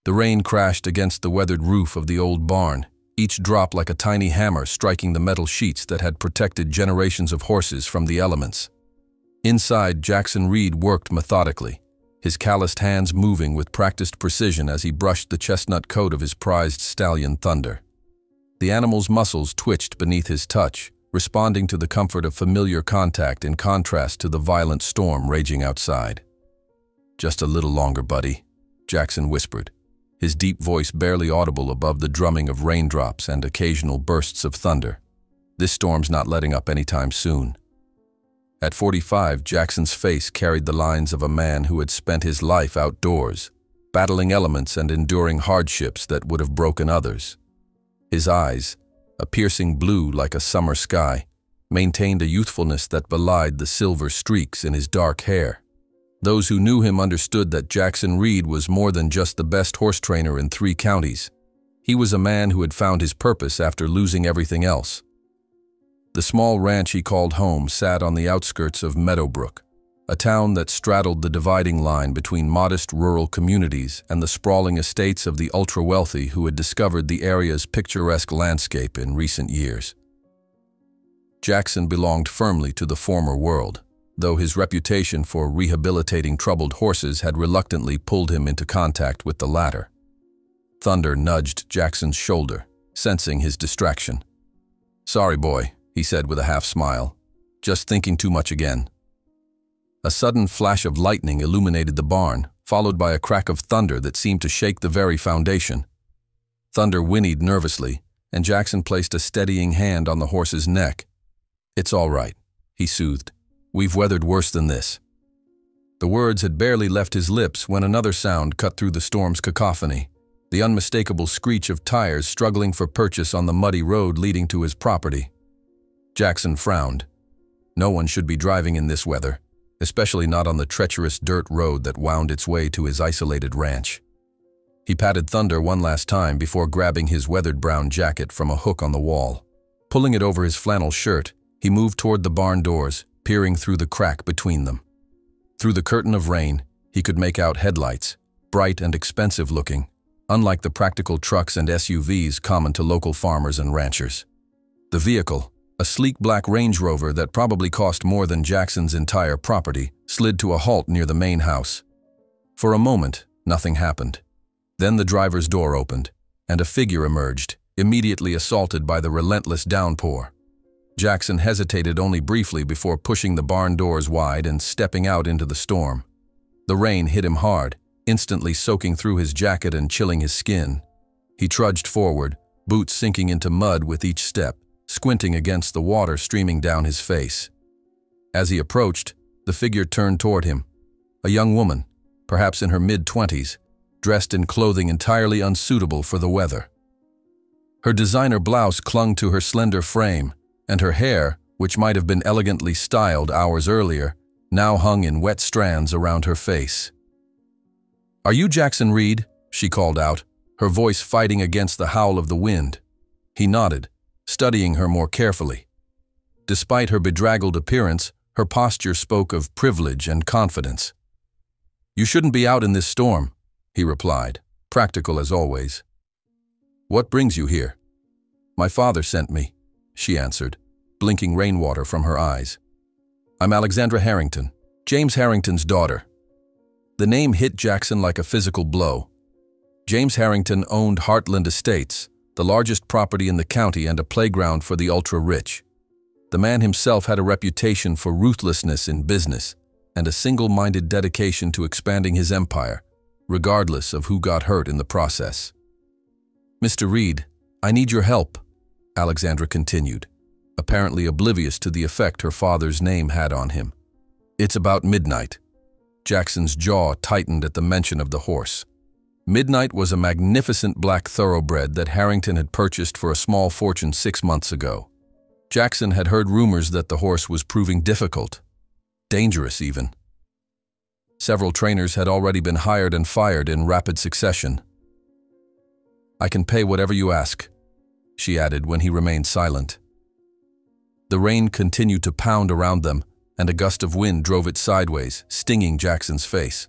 The rain crashed against the weathered roof of the old barn, each drop like a tiny hammer striking the metal sheets that had protected generations of horses from the elements. Inside, Jackson Reed worked methodically, his calloused hands moving with practiced precision as he brushed the chestnut coat of his prized stallion Thunder. The animal's muscles twitched beneath his touch, responding to the comfort of familiar contact in contrast to the violent storm raging outside. "Just a little longer, buddy," Jackson whispered, his deep voice barely audible above the drumming of raindrops and occasional bursts of thunder. "This storm's not letting up anytime soon." At 45, Jackson's face carried the lines of a man who had spent his life outdoors, battling elements and enduring hardships that would have broken others. His eyes, a piercing blue like a summer sky, maintained a youthfulness that belied the silver streaks in his dark hair. Those who knew him understood that Jackson Reed was more than just the best horse trainer in 3 counties. He was a man who had found his purpose after losing everything else. The small ranch he called home sat on the outskirts of Meadowbrook, a town that straddled the dividing line between modest rural communities and the sprawling estates of the ultra-wealthy who had discovered the area's picturesque landscape in recent years. Jackson belonged firmly to the former world, though his reputation for rehabilitating troubled horses had reluctantly pulled him into contact with the latter. Thunder nudged Jackson's shoulder, sensing his distraction. "Sorry, boy," he said with a half-smile. "Just thinking too much again." A sudden flash of lightning illuminated the barn, followed by a crack of thunder that seemed to shake the very foundation. Thunder whinnied nervously, and Jackson placed a steadying hand on the horse's neck. "It's all right," he soothed. "We've weathered worse than this." The words had barely left his lips when another sound cut through the storm's cacophony, the unmistakable screech of tires struggling for purchase on the muddy road leading to his property. Jackson frowned. No one should be driving in this weather, especially not on the treacherous dirt road that wound its way to his isolated ranch. He patted Thunder one last time before grabbing his weathered brown jacket from a hook on the wall. Pulling it over his flannel shirt, he moved toward the barn doors, peering through the crack between them. Through the curtain of rain, he could make out headlights, bright and expensive-looking, unlike the practical trucks and SUVs common to local farmers and ranchers. The vehicle, a sleek black Range Rover that probably cost more than Jackson's entire property, slid to a halt near the main house. For a moment, nothing happened. Then the driver's door opened, and a figure emerged, immediately assaulted by the relentless downpour. Jackson hesitated only briefly before pushing the barn doors wide and stepping out into the storm. The rain hit him hard, instantly soaking through his jacket and chilling his skin. He trudged forward, boots sinking into mud with each step, squinting against the water streaming down his face. As he approached, the figure turned toward him. A young woman, perhaps in her mid-20s, dressed in clothing entirely unsuitable for the weather. Her designer blouse clung to her slender frame, and her hair, which might have been elegantly styled hours earlier, now hung in wet strands around her face. "Are you Jackson Reed?" she called out, her voice fighting against the howl of the wind. He nodded, studying her more carefully. Despite her bedraggled appearance, her posture spoke of privilege and confidence. "You shouldn't be out in this storm," he replied, practical as always. "What brings you here?" "My father sent me," she answered, blinking rainwater from her eyes. "I'm Alexandra Harrington, James Harrington's daughter." The name hit Jackson like a physical blow. James Harrington owned Heartland Estates, the largest property in the county and a playground for the ultra-rich. The man himself had a reputation for ruthlessness in business and a single-minded dedication to expanding his empire, regardless of who got hurt in the process. "Mr. Reed, I need your help," Alexandra continued, apparently oblivious to the effect her father's name had on him. "It's about Midnight." Jackson's jaw tightened at the mention of the horse. Midnight was a magnificent black thoroughbred that Harrington had purchased for a small fortune 6 months ago. Jackson had heard rumors that the horse was proving difficult, dangerous even. Several trainers had already been hired and fired in rapid succession. "I can pay whatever you ask," she added when he remained silent. The rain continued to pound around them, and a gust of wind drove it sideways, stinging Jackson's face.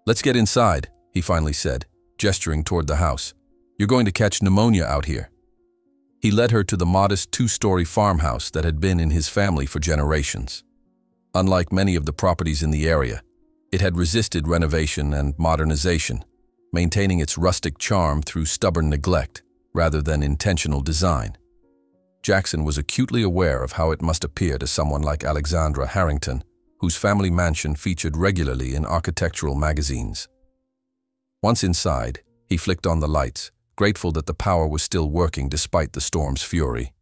"Let's get inside," he finally said, gesturing toward the house. "You're going to catch pneumonia out here." He led her to the modest two-story farmhouse that had been in his family for generations. Unlike many of the properties in the area, it had resisted renovation and modernization, maintaining its rustic charm through stubborn neglect rather than intentional design. Jackson was acutely aware of how it must appear to someone like Alexandra Harrington, whose family mansion featured regularly in architectural magazines. Once inside, he flicked on the lights, grateful that the power was still working despite the storm's fury.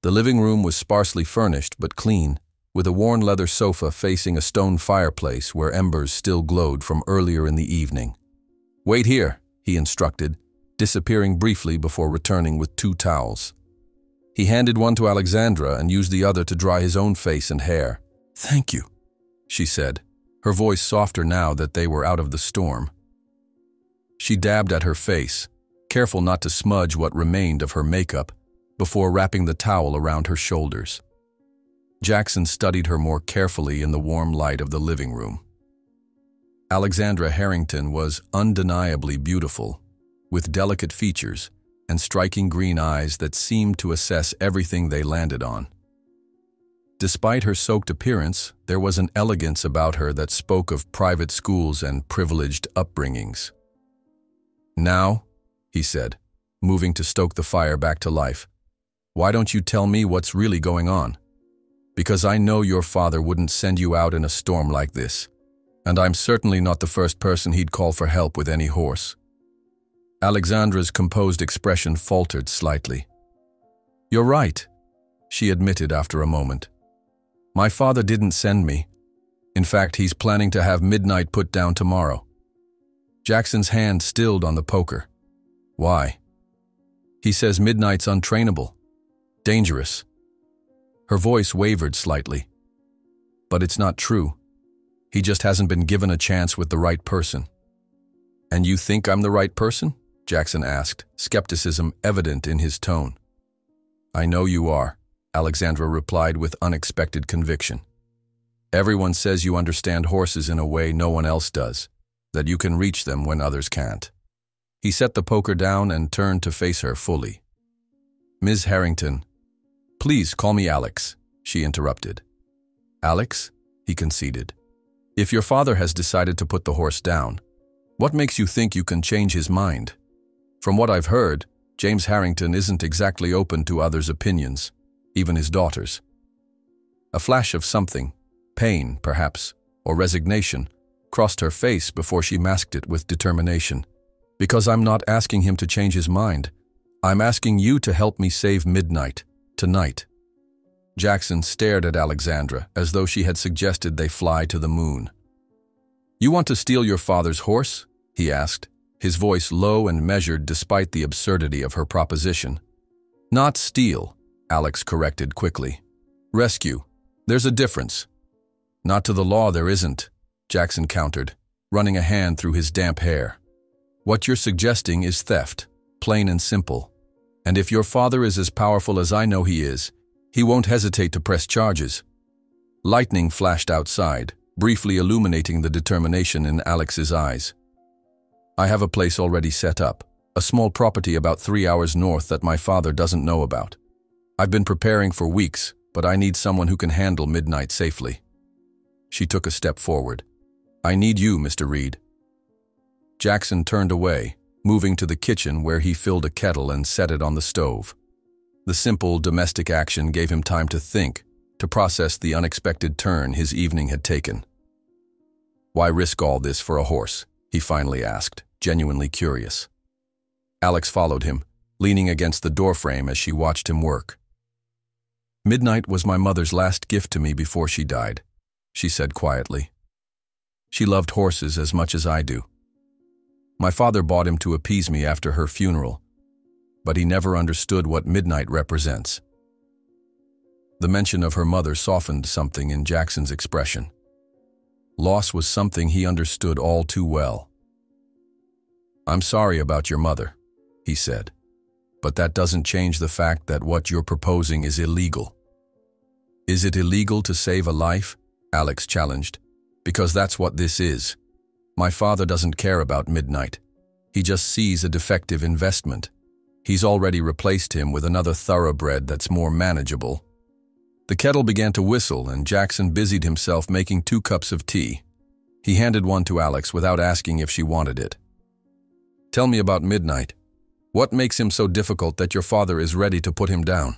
The living room was sparsely furnished but clean, with a worn leather sofa facing a stone fireplace where embers still glowed from earlier in the evening. "Wait here," he instructed, disappearing briefly before returning with 2 towels. He handed one to Alexandra and used the other to dry his own face and hair. "Thank you," she said, her voice softer now that they were out of the storm. She dabbed at her face, careful not to smudge what remained of her makeup, before wrapping the towel around her shoulders. Jackson studied her more carefully in the warm light of the living room. Alexandra Harrington was undeniably beautiful, with delicate features and striking green eyes that seemed to assess everything they landed on. Despite her soaked appearance, there was an elegance about her that spoke of private schools and privileged upbringings. "Now," he said, moving to stoke the fire back to life, "why don't you tell me what's really going on? Because I know your father wouldn't send you out in a storm like this, and I'm certainly not the first person he'd call for help with any horse." Alexandra's composed expression faltered slightly. "You're right," she admitted after a moment. "My father didn't send me. In fact, he's planning to have midnight put down tomorrow." Jackson's hand stilled on the poker. "Why?" "He says midnight's untrainable. Dangerous." Her voice wavered slightly. "But it's not true. He just hasn't been given a chance with the right person." "And you think I'm the right person?" Jackson asked, skepticism evident in his tone. "I know you are," Alexandra replied with unexpected conviction. "Everyone says you understand horses in a way no one else does, that you can reach them when others can't." He set the poker down and turned to face her fully. "Ms. Harrington—" "Please call me Alex," she interrupted. "Alex?" he conceded. "If your father has decided to put the horse down, what makes you think you can change his mind? From what I've heard, James Harrington isn't exactly open to others' opinions, even his daughter's." A flash of something, pain, perhaps, or resignation, crossed her face before she masked it with determination. "Because I'm not asking him to change his mind. I'm asking you to help me save midnight, tonight." Jackson stared at Alexandra as though she had suggested they fly to the moon. "You want to steal your father's horse?" he asked, his voice low and measured despite the absurdity of her proposition. "Not steal," Alex corrected quickly. "Rescue. There's a difference." "Not to the law there isn't," Jackson countered, running a hand through his damp hair. "What you're suggesting is theft, plain and simple. And if your father is as powerful as I know he is, he won't hesitate to press charges." Lightning flashed outside, briefly illuminating the determination in Alex's eyes. "I have a place already set up, a small property about 3 hours north that my father doesn't know about. I've been preparing for weeks, but I need someone who can handle midnight safely." She took a step forward. "I need you, Mr. Reed." Jackson turned away, moving to the kitchen where he filled a kettle and set it on the stove. The simple domestic action gave him time to think, to process the unexpected turn his evening had taken. "Why risk all this for a horse?" he finally asked, genuinely curious. Alex followed him, leaning against the doorframe as she watched him work. "Midnight was my mother's last gift to me before she died," she said quietly. "She loved horses as much as I do. My father bought him to appease me after her funeral, but he never understood what midnight represents." The mention of her mother softened something in Jackson's expression. Loss was something he understood all too well. "I'm sorry about your mother," he said, "but that doesn't change the fact that what you're proposing is illegal." "Is it illegal to save a life?" Alex challenged. "Because that's what this is. My father doesn't care about midnight. He just sees a defective investment. He's already replaced him with another thoroughbred that's more manageable. The kettle began to whistle, and Jackson busied himself making 2 cups of tea. He handed one to Alex without asking if she wanted it. "Tell me about Midnight. What makes him so difficult that your father is ready to put him down?"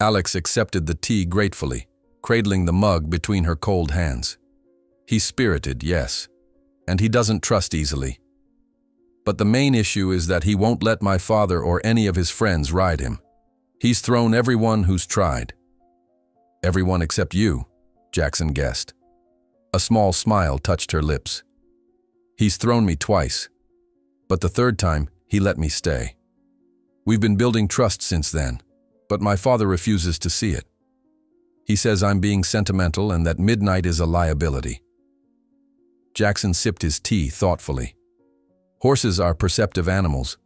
Alex accepted the tea gratefully, cradling the mug between her cold hands. "He's spirited, yes, and he doesn't trust easily. But the main issue is that he won't let my father or any of his friends ride him. He's thrown everyone who's tried." "Everyone except you," Jackson guessed. A small smile touched her lips. "He's thrown me twice, but the third time he let me stay. We've been building trust since then, but my father refuses to see it. He says I'm being sentimental and that Midnight is a liability." Jackson sipped his tea thoughtfully. Horses are perceptive animals.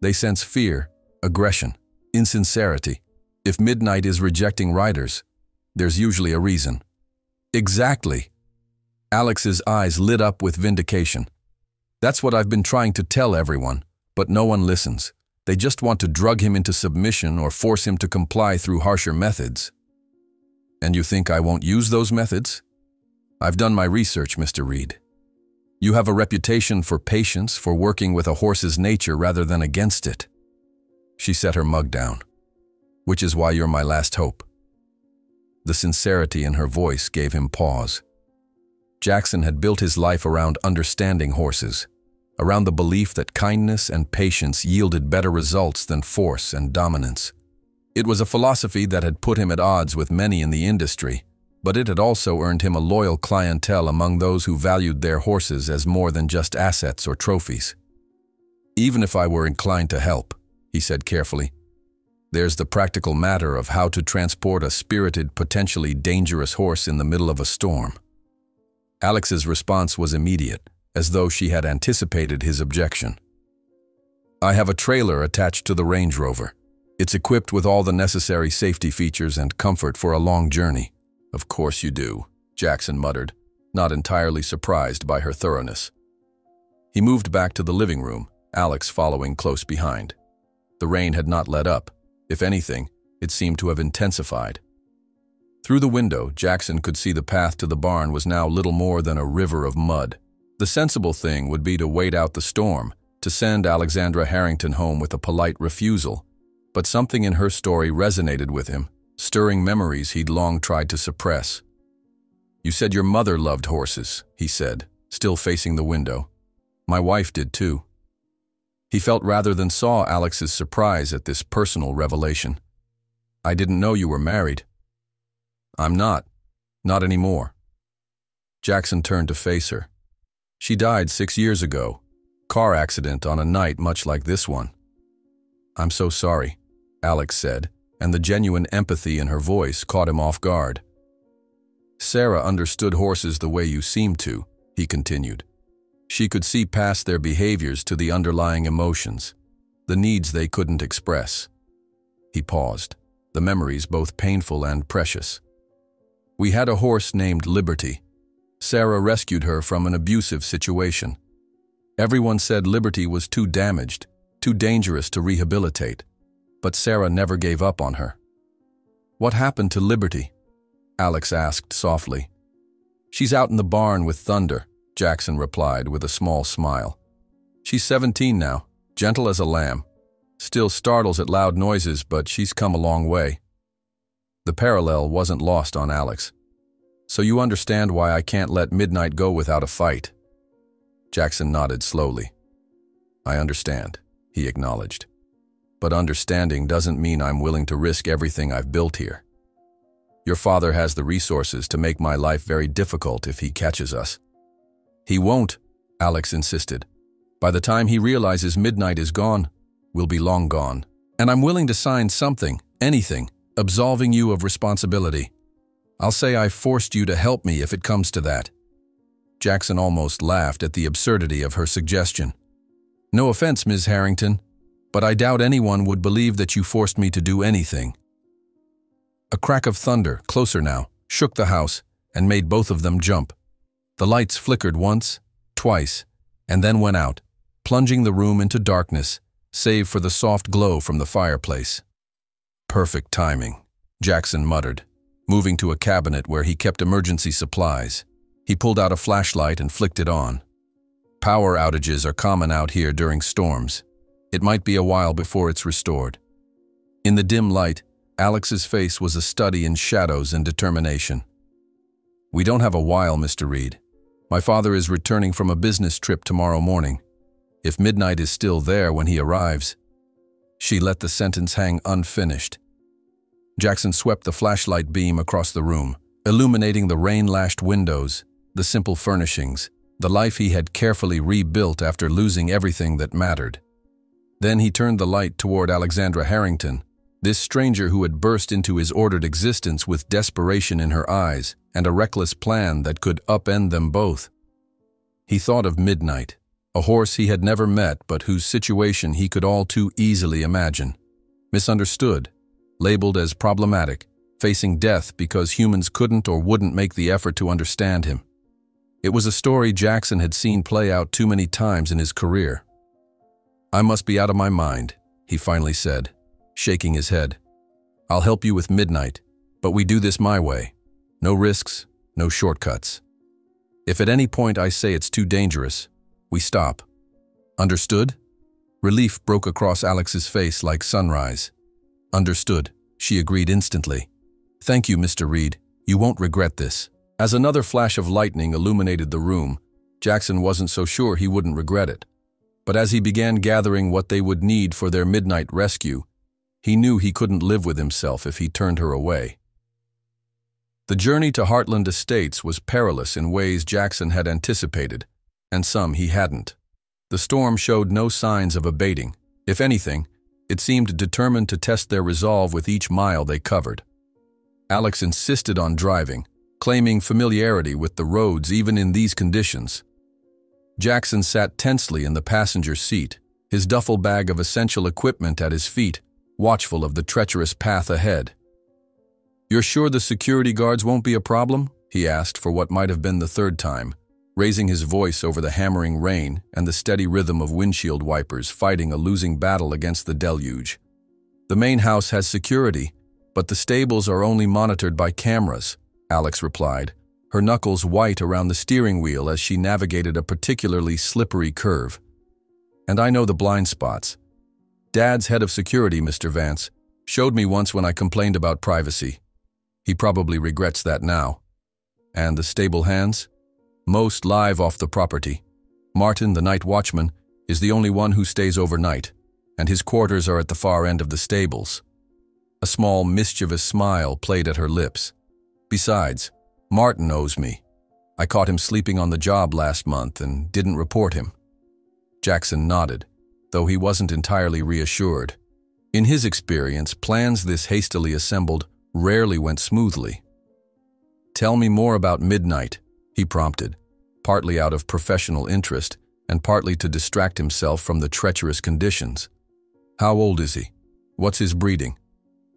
They sense fear, aggression, insincerity. If Midnight is rejecting riders, there's usually a reason. "Exactly." Alex's eyes lit up with vindication. "That's what I've been trying to tell everyone, but no one listens. They just want to drug him into submission or force him to comply through harsher methods." "And you think I won't use those methods?" "I've done my research, Mr. Reed. You have a reputation for patience, for working with a horse's nature rather than against it." She set her mug down. "Which is why you're my last hope." The sincerity in her voice gave him pause. Jackson had built his life around understanding horses, around the belief that kindness and patience yielded better results than force and dominance. It was a philosophy that had put him at odds with many in the industry, but it had also earned him a loyal clientele among those who valued their horses as more than just assets or trophies. "Even if I were inclined to help," he said carefully, "there's the practical matter of how to transport a spirited, potentially dangerous horse in the middle of a storm." Alex's response was immediate, as though she had anticipated his objection. "I have a trailer attached to the Range Rover. It's equipped with all the necessary safety features and comfort for a long journey." "Of course you do," Jackson muttered, not entirely surprised by her thoroughness. He moved back to the living room, Alex following close behind. The rain had not let up. If anything, it seemed to have intensified. Through the window, Jackson could see the path to the barn was now little more than a river of mud. The sensible thing would be to wait out the storm, to send Alexandra Harrington home with a polite refusal. But something in her story resonated with him, stirring memories he'd long tried to suppress. "You said your mother loved horses," he said, still facing the window. "My wife did too." He felt rather than saw Alex's surprise at this personal revelation. "I didn't know you were married." "I'm not. Not anymore." Jackson turned to face her. "She died 6 years ago. Car accident on a night much like this one." "I'm so sorry," Alex said, and the genuine empathy in her voice caught him off guard. "Sarah understood horses the way you seem to," he continued. "She could see past their behaviors to the underlying emotions, the needs they couldn't express." He paused, the memories both painful and precious. "We had a horse named Liberty. Sarah rescued her from an abusive situation. Everyone said Liberty was too damaged, too dangerous to rehabilitate, but Sarah never gave up on her." "What happened to Liberty?" Alex asked softly. "She's out in the barn with Thunder," Jackson replied with a small smile. "She's 17 now, gentle as a lamb. Still startles at loud noises, but she's come a long way." The parallel wasn't lost on Alex. "So you understand why I can't let Midnight go without a fight?" Jackson nodded slowly. "I understand," he acknowledged. "But understanding doesn't mean I'm willing to risk everything I've built here. Your father has the resources to make my life very difficult if he catches us." "He won't," Alex insisted. "By the time he realizes Midnight is gone, we'll be long gone. And I'm willing to sign something, anything, absolving you of responsibility. I'll say I forced you to help me if it comes to that." Jackson almost laughed at the absurdity of her suggestion. "No offense, Ms. Harrington, but I doubt anyone would believe that you forced me to do anything." A crack of thunder, closer now, shook the house and made both of them jump. The lights flickered once, twice, and then went out, plunging the room into darkness, save for the soft glow from the fireplace. Perfect timing, Jackson muttered, moving to a cabinet where he kept emergency supplies. He pulled out a flashlight and flicked it on. Power outages are common out here during storms. It might be a while before it's restored. In the dim light, Alex's face was a study in shadows and determination. "We don't have a while, Mr. Reed. My father is returning from a business trip tomorrow morning. If midnight is still there when he arrives..." She let the sentence hang unfinished. Jackson swept the flashlight beam across the room, illuminating the rain-lashed windows, the simple furnishings, the life he had carefully rebuilt after losing everything that mattered. Then he turned the light toward Alexandra Harrington, this stranger who had burst into his ordered existence with desperation in her eyes and a reckless plan that could upend them both. He thought of Midnight, a horse he had never met but whose situation he could all too easily imagine. Misunderstood, labeled as problematic, facing death because humans couldn't or wouldn't make the effort to understand him. It was a story Jackson had seen play out too many times in his career. "I must be out of my mind," he finally said, shaking his head. "I'll help you with Midnight, but we do this my way. No risks, no shortcuts. If at any point I say it's too dangerous, we stop. Understood?" Relief broke across Alex's face like sunrise. "Understood," she agreed instantly. "Thank you, Mr. Reed. You won't regret this." As another flash of lightning illuminated the room, Jackson wasn't so sure he wouldn't regret it. But as he began gathering what they would need for their midnight rescue, he knew he couldn't live with himself if he turned her away. The journey to Heartland Estates was perilous in ways Jackson had anticipated, and some he hadn't. The storm showed no signs of abating. If anything, it seemed determined to test their resolve with each mile they covered. Alex insisted on driving, claiming familiarity with the roads even in these conditions. Jackson sat tensely in the passenger seat, his duffel bag of essential equipment at his feet, watchful of the treacherous path ahead. "You're sure the security guards won't be a problem?" he asked for what might have been the third time, raising his voice over the hammering rain and the steady rhythm of windshield wipers fighting a losing battle against the deluge. "The main house has security, but the stables are only monitored by cameras," Alex replied, her knuckles white around the steering wheel as she navigated a particularly slippery curve. "And I know the blind spots. Dad's head of security, Mr. Vance, showed me once when I complained about privacy. He probably regrets that now." "And the stable hands?" "Most live off the property. Martin, the night watchman, is the only one who stays overnight, and his quarters are at the far end of the stables." A small, mischievous smile played at her lips. "Besides, Martin owes me. I caught him sleeping on the job last month and didn't report him." Jackson nodded, though he wasn't entirely reassured. In his experience, plans this hastily assembled rarely went smoothly. "Tell me more about Midnight," he prompted, partly out of professional interest and partly to distract himself from the treacherous conditions. "How old is he? What's his breeding?"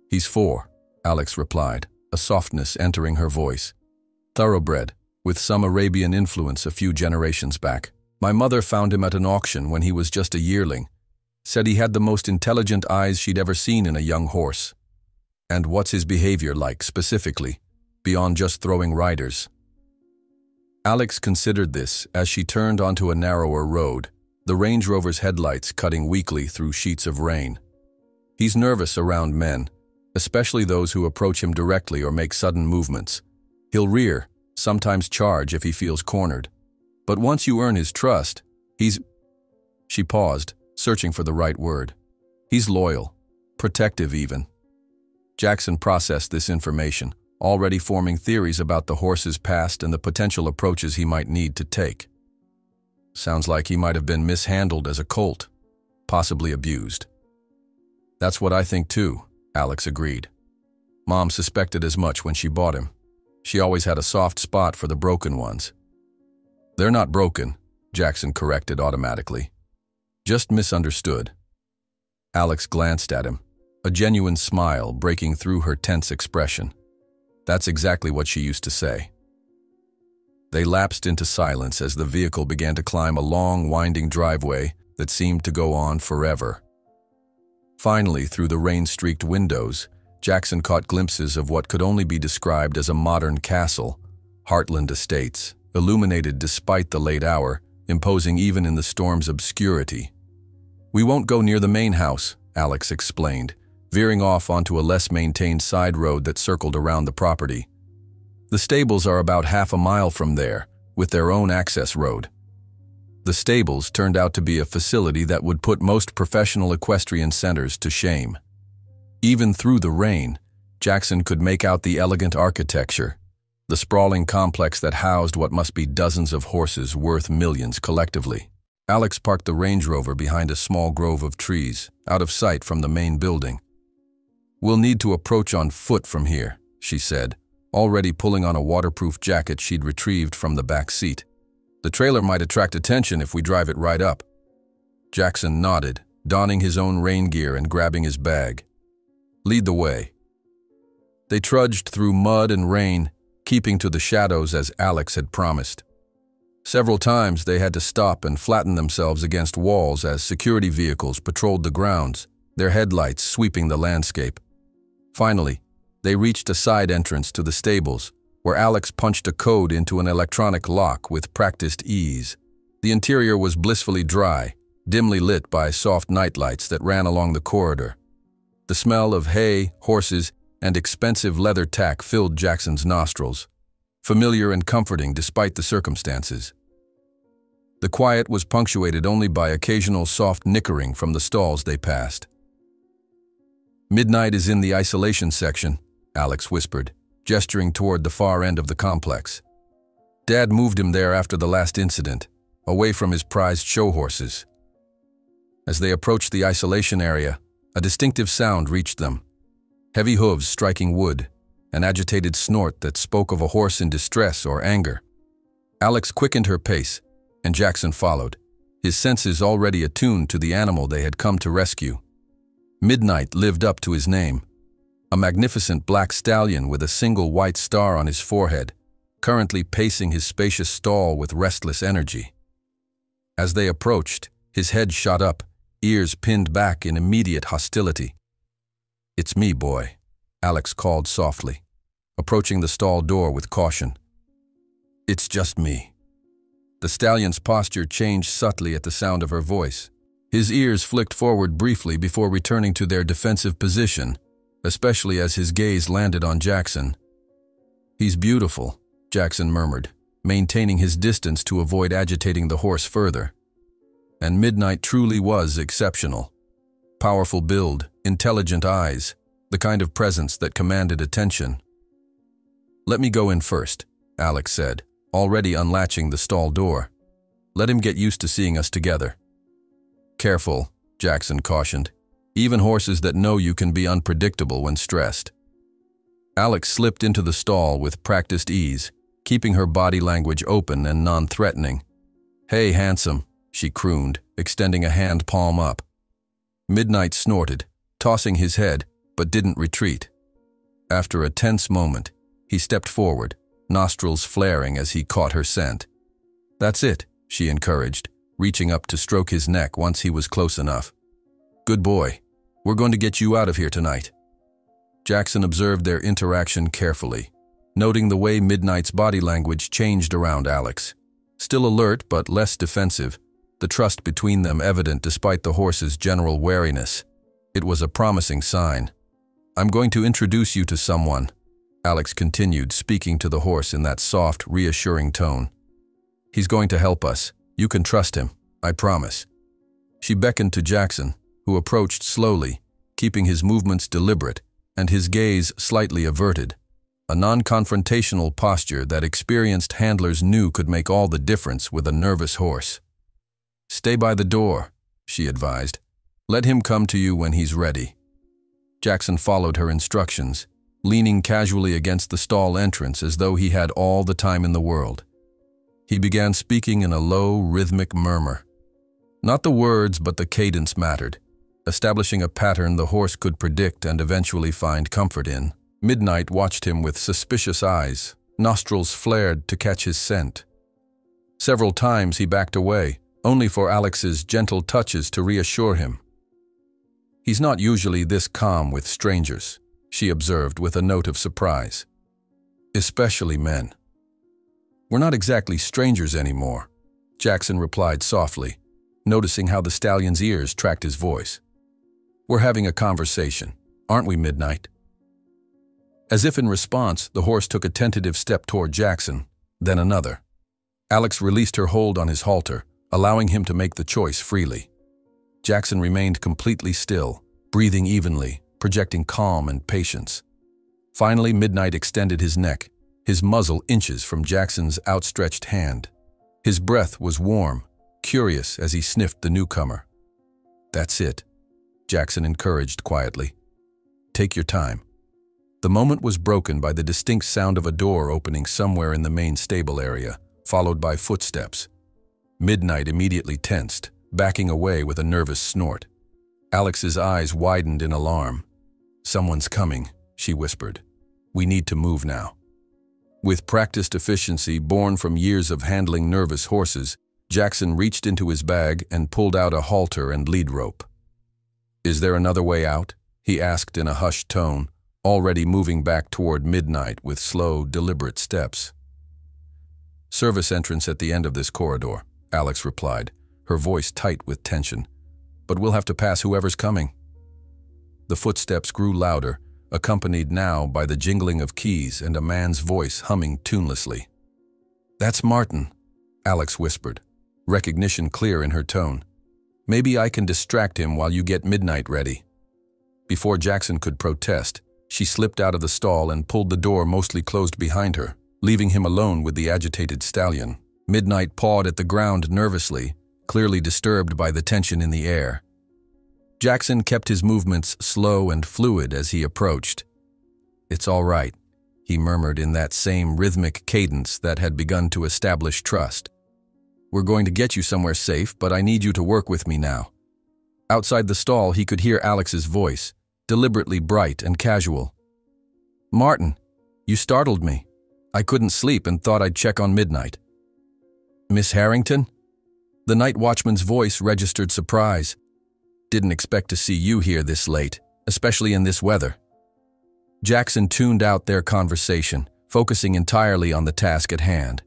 "He's 4, Alex replied, a softness entering her voice. "Thoroughbred, with some Arabian influence a few generations back. My mother found him at an auction when he was just a yearling. Said he had the most intelligent eyes she'd ever seen in a young horse." "And what's his behavior like, specifically, beyond just throwing riders?" Alex considered this as she turned onto a narrower road, the Range Rover's headlights cutting weakly through sheets of rain. "He's nervous around men, especially those who approach him directly or make sudden movements. He'll rear, sometimes charge if he feels cornered. But once you earn his trust, he's..." She paused, searching for the right word. "He's loyal, protective even." Jackson processed this information, already forming theories about the horse's past and the potential approaches he might need to take. "Sounds like he might have been mishandled as a colt, possibly abused." "That's what I think too," Alex agreed. "Mom suspected as much when she bought him. She always had a soft spot for the broken ones." "They're not broken," Jackson corrected automatically. "Just misunderstood." Alex glanced at him, a genuine smile breaking through her tense expression. That's exactly what she used to say. They lapsed into silence as the vehicle began to climb a long, winding driveway that seemed to go on forever. Finally, through the rain-streaked windows, Jackson caught glimpses of what could only be described as a modern castle, Heartland Estates, illuminated despite the late hour, imposing even in the storm's obscurity. "We won't go near the main house," Alex explained, veering off onto a less-maintained side road that circled around the property. "The stables are about half a mile from there, with their own access road." The stables turned out to be a facility that would put most professional equestrian centers to shame. Even through the rain, Jackson could make out the elegant architecture, the sprawling complex that housed what must be dozens of horses worth millions collectively. Alex parked the Range Rover behind a small grove of trees, out of sight from the main building. "We'll need to approach on foot from here," she said, already pulling on a waterproof jacket she'd retrieved from the back seat. "The trailer might attract attention if we drive it right up." Jackson nodded, donning his own rain gear and grabbing his bag. "Lead the way." They trudged through mud and rain, keeping to the shadows as Alex had promised. Several times they had to stop and flatten themselves against walls as security vehicles patrolled the grounds, their headlights sweeping the landscape. Finally, they reached a side entrance to the stables, where Alex punched a code into an electronic lock with practiced ease. The interior was blissfully dry, dimly lit by soft nightlights that ran along the corridor. The smell of hay, horses, and expensive leather tack filled Jackson's nostrils, familiar and comforting despite the circumstances. The quiet was punctuated only by occasional soft nickering from the stalls they passed. "Midnight is in the isolation section," Alex whispered, gesturing toward the far end of the complex. "Dad moved him there after the last incident, away from his prized show horses." As they approached the isolation area, a distinctive sound reached them. Heavy hooves striking wood, an agitated snort that spoke of a horse in distress or anger. Alex quickened her pace, and Jackson followed, his senses already attuned to the animal they had come to rescue. Midnight lived up to his name, a magnificent black stallion with a single white star on his forehead, currently pacing his spacious stall with restless energy. As they approached, his head shot up, ears pinned back in immediate hostility. "It's me, boy," Alex called softly, approaching the stall door with caution. "It's just me." The stallion's posture changed subtly at the sound of her voice. His ears flicked forward briefly before returning to their defensive position, especially as his gaze landed on Jackson. "He's beautiful," Jackson murmured, maintaining his distance to avoid agitating the horse further. And Midnight truly was exceptional. Powerful build, intelligent eyes, the kind of presence that commanded attention. "Let me go in first," Alex said, already unlatching the stall door. "Let him get used to seeing us together." "Careful," Jackson cautioned. "Even horses that know you can be unpredictable when stressed." Alex slipped into the stall with practiced ease, keeping her body language open and non-threatening. "Hey, handsome," she crooned, extending a hand palm up. Midnight snorted, tossing his head, but didn't retreat. After a tense moment, he stepped forward, nostrils flaring as he caught her scent. "That's it," she encouraged, reaching up to stroke his neck once he was close enough. "Good boy. We're going to get you out of here tonight." Jackson observed their interaction carefully, noting the way Midnight's body language changed around Alex. Still alert but less defensive, the trust between them evident despite the horse's general wariness. It was a promising sign. "I'm going to introduce you to someone," Alex continued, speaking to the horse in that soft, reassuring tone. "He's going to help us. You can trust him, I promise." She beckoned to Jackson, who approached slowly, keeping his movements deliberate and his gaze slightly averted, a non-confrontational posture that experienced handlers knew could make all the difference with a nervous horse. "Stay by the door," she advised. "Let him come to you when he's ready." Jackson followed her instructions, leaning casually against the stall entrance as though he had all the time in the world. He began speaking in a low, rhythmic murmur. Not the words, but the cadence mattered, establishing a pattern the horse could predict and eventually find comfort in. Midnight watched him with suspicious eyes, nostrils flared to catch his scent. Several times he backed away, only for Alex's gentle touches to reassure him. "He's not usually this calm with strangers," she observed with a note of surprise. "Especially men." "We're not exactly strangers anymore," Jackson replied softly, noticing how the stallion's ears tracked his voice. "We're having a conversation, aren't we, Midnight?" As if in response, the horse took a tentative step toward Jackson, then another. Alex released her hold on his halter, allowing him to make the choice freely. Jackson remained completely still, breathing evenly, projecting calm and patience. Finally, Midnight extended his neck, his muzzle inches from Jackson's outstretched hand. His breath was warm, curious as he sniffed the newcomer. "That's it," Jackson encouraged quietly. "Take your time." The moment was broken by the distinct sound of a door opening somewhere in the main stable area, followed by footsteps. Midnight immediately tensed, backing away with a nervous snort. Alex's eyes widened in alarm. "Someone's coming," she whispered. "We need to move now." With practiced efficiency born from years of handling nervous horses, Jackson reached into his bag and pulled out a halter and lead rope. "Is there another way out?" he asked in a hushed tone, already moving back toward Midnight with slow, deliberate steps. "Service entrance at the end of this corridor," Alex replied, her voice tight with tension. "But we'll have to pass whoever's coming." The footsteps grew louder, accompanied now by the jingling of keys and a man's voice humming tunelessly. "That's Martin," Alex whispered, recognition clear in her tone. "Maybe I can distract him while you get Midnight ready." Before Jackson could protest, she slipped out of the stall and pulled the door mostly closed behind her, leaving him alone with the agitated stallion. Midnight pawed at the ground nervously, clearly disturbed by the tension in the air. Jackson kept his movements slow and fluid as he approached. "It's all right," he murmured in that same rhythmic cadence that had begun to establish trust. "We're going to get you somewhere safe, but I need you to work with me now." Outside the stall, he could hear Alex's voice, deliberately bright and casual. "Martin, you startled me. I couldn't sleep and thought I'd check on Midnight." "Miss Harrington?" The night watchman's voice registered surprise. "Didn't expect to see you here this late, especially in this weather." Jackson tuned out their conversation, focusing entirely on the task at hand.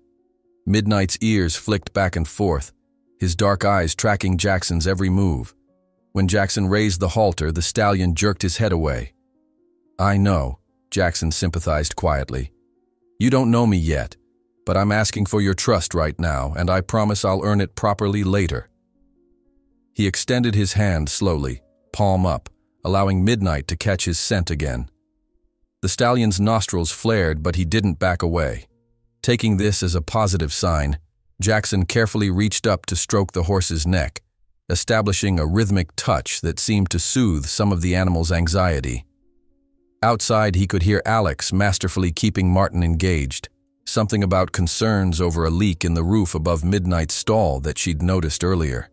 Midnight's ears flicked back and forth, his dark eyes tracking Jackson's every move. When Jackson raised the halter, the stallion jerked his head away. "I know," Jackson sympathized quietly. "You don't know me yet, but I'm asking for your trust right now, and I promise I'll earn it properly later." He extended his hand slowly, palm up, allowing Midnight to catch his scent again. The stallion's nostrils flared, but he didn't back away. Taking this as a positive sign, Jackson carefully reached up to stroke the horse's neck, establishing a rhythmic touch that seemed to soothe some of the animal's anxiety. Outside, he could hear Alex masterfully keeping Martin engaged, something about concerns over a leak in the roof above Midnight's stall that she'd noticed earlier.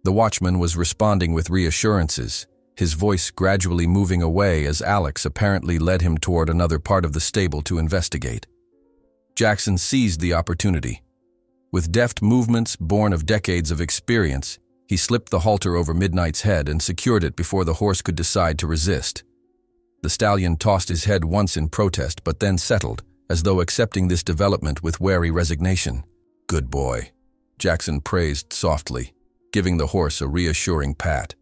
The watchman was responding with reassurances, his voice gradually moving away as Alex apparently led him toward another part of the stable to investigate. Jackson seized the opportunity. With deft movements born of decades of experience, he slipped the halter over Midnight's head and secured it before the horse could decide to resist. The stallion tossed his head once in protest but then settled, as though accepting this development with wary resignation. "Good boy," Jackson praised softly, giving the horse a reassuring pat.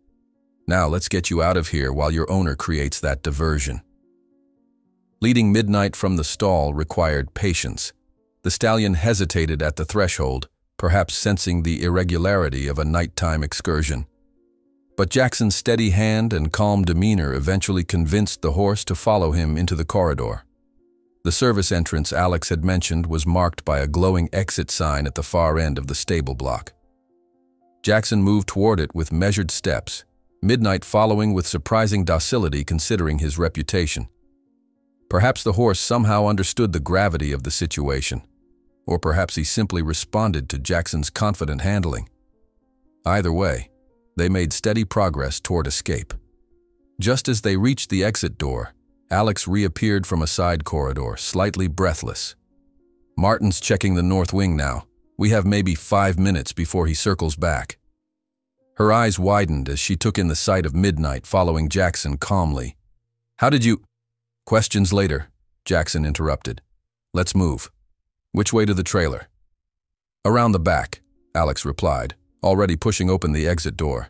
"Now let's get you out of here while your owner creates that diversion." Leading Midnight from the stall required patience. The stallion hesitated at the threshold, perhaps sensing the irregularity of a nighttime excursion. But Jackson's steady hand and calm demeanor eventually convinced the horse to follow him into the corridor. The service entrance Alex had mentioned was marked by a glowing exit sign at the far end of the stable block. Jackson moved toward it with measured steps, Midnight following with surprising docility considering his reputation. Perhaps the horse somehow understood the gravity of the situation, or perhaps he simply responded to Jackson's confident handling. Either way, they made steady progress toward escape. Just as they reached the exit door, Alex reappeared from a side corridor, slightly breathless. "Martin's checking the north wing now. We have maybe 5 minutes before he circles back." Her eyes widened as she took in the sight of Midnight following Jackson calmly. "How did you—" "Questions later," Jackson interrupted. "Let's move." "Which way to the trailer?" "Around the back," Alex replied, already pushing open the exit door.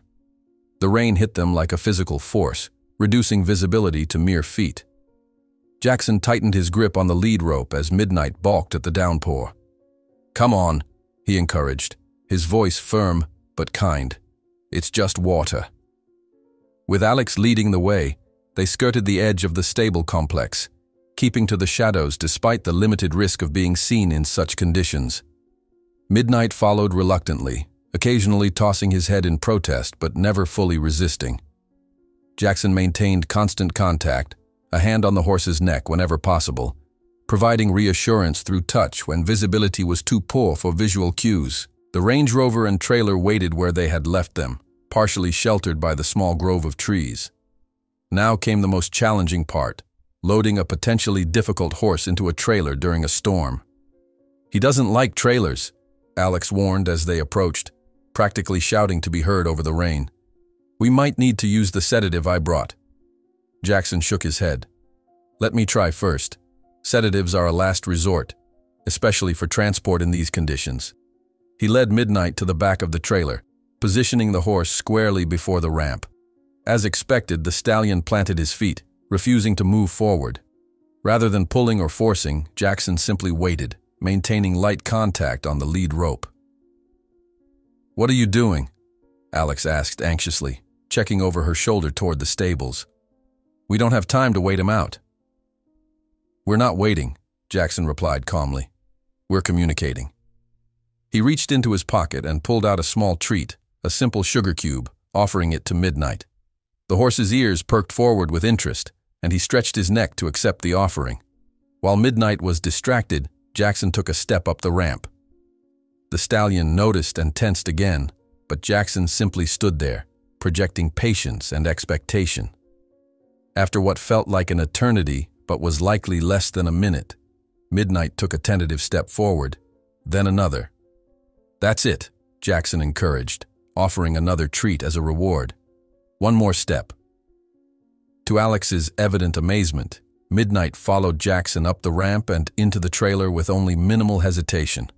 The rain hit them like a physical force, reducing visibility to mere feet. Jackson tightened his grip on the lead rope as Midnight balked at the downpour. "Come on," he encouraged, his voice firm but kind. "It's just water." With Alex leading the way, they skirted the edge of the stable complex, keeping to the shadows despite the limited risk of being seen in such conditions. Midnight followed reluctantly, occasionally tossing his head in protest but never fully resisting. Jackson maintained constant contact, a hand on the horse's neck whenever possible, providing reassurance through touch when visibility was too poor for visual cues. The Range Rover and trailer waited where they had left them, partially sheltered by the small grove of trees. Now came the most challenging part, loading a potentially difficult horse into a trailer during a storm. "He doesn't like trailers," Alex warned as they approached, practically shouting to be heard over the rain. "We might need to use the sedative I brought." Jackson shook his head. "Let me try first. Sedatives are a last resort, especially for transport in these conditions." He led Midnight to the back of the trailer, positioning the horse squarely before the ramp. As expected, the stallion planted his feet, refusing to move forward. Rather than pulling or forcing, Jackson simply waited, maintaining light contact on the lead rope. "What are you doing?" Alex asked anxiously, checking over her shoulder toward the stables. "We don't have time to wait him out." "We're not waiting," Jackson replied calmly. "We're communicating." He reached into his pocket and pulled out a small treat, a simple sugar cube, offering it to Midnight. The horse's ears perked forward with interest, and he stretched his neck to accept the offering. While Midnight was distracted, Jackson took a step up the ramp. The stallion noticed and tensed again, but Jackson simply stood there, projecting patience and expectation. After what felt like an eternity, but was likely less than a minute, Midnight took a tentative step forward, then another. "That's it," Jackson encouraged, offering another treat as a reward. "One more step." To Alex's evident amazement, Midnight followed Jackson up the ramp and into the trailer with only minimal hesitation.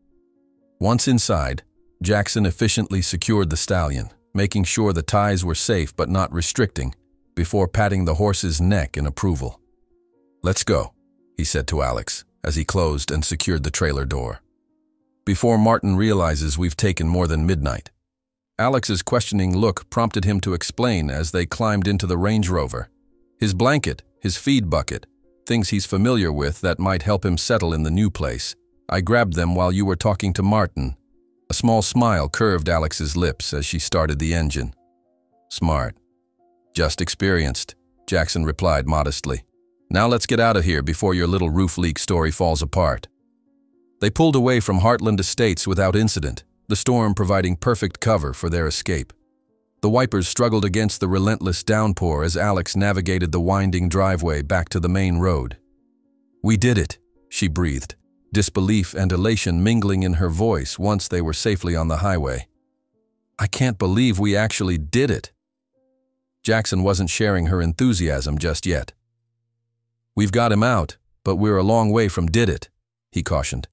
Once inside, Jackson efficiently secured the stallion, making sure the ties were safe but not restricting, before patting the horse's neck in approval. "Let's go," he said to Alex, as he closed and secured the trailer door. "Before Martin realizes we've taken more than Midnight." Alex's questioning look prompted him to explain as they climbed into the Range Rover. His blanket, his feed bucket, things he's familiar with that might help him settle in the new place. "I grabbed them while you were talking to Martin." A small smile curved Alex's lips as she started the engine. "Smart. Just experienced," Jackson replied modestly. "Now let's get out of here before your little roof leak story falls apart." They pulled away from Heartland Estates without incident, the storm providing perfect cover for their escape. The wipers struggled against the relentless downpour as Alex navigated the winding driveway back to the main road. "We did it," she breathed, disbelief and elation mingling in her voice once they were safely on the highway. "I can't believe we actually did it." Jackson wasn't sharing her enthusiasm just yet. "We've got him out, but we're a long way from did it," he cautioned.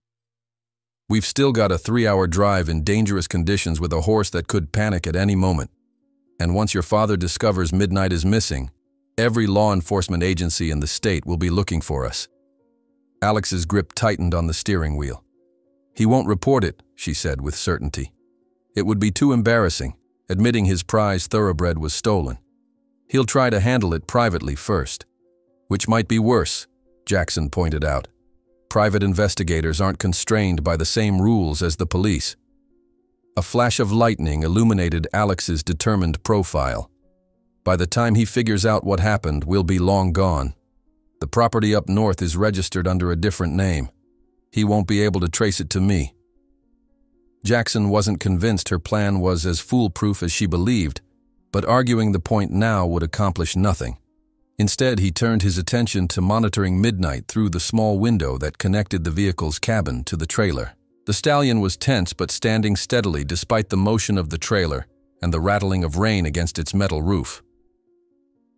"We've still got a 3-hour drive in dangerous conditions with a horse that could panic at any moment. And once your father discovers Midnight is missing, every law enforcement agency in the state will be looking for us." Alex's grip tightened on the steering wheel. "He won't report it," she said with certainty. "It would be too embarrassing, admitting his prize thoroughbred was stolen. He'll try to handle it privately first." "Which might be worse," Jackson pointed out. "Private investigators aren't constrained by the same rules as the police." A flash of lightning illuminated Alex's determined profile. "By the time he figures out what happened, we'll be long gone. The property up north is registered under a different name. He won't be able to trace it to me." Jackson wasn't convinced her plan was as foolproof as she believed, but arguing the point now would accomplish nothing. Instead, he turned his attention to monitoring Midnight through the small window that connected the vehicle's cabin to the trailer. The stallion was tense but standing steadily despite the motion of the trailer and the rattling of rain against its metal roof.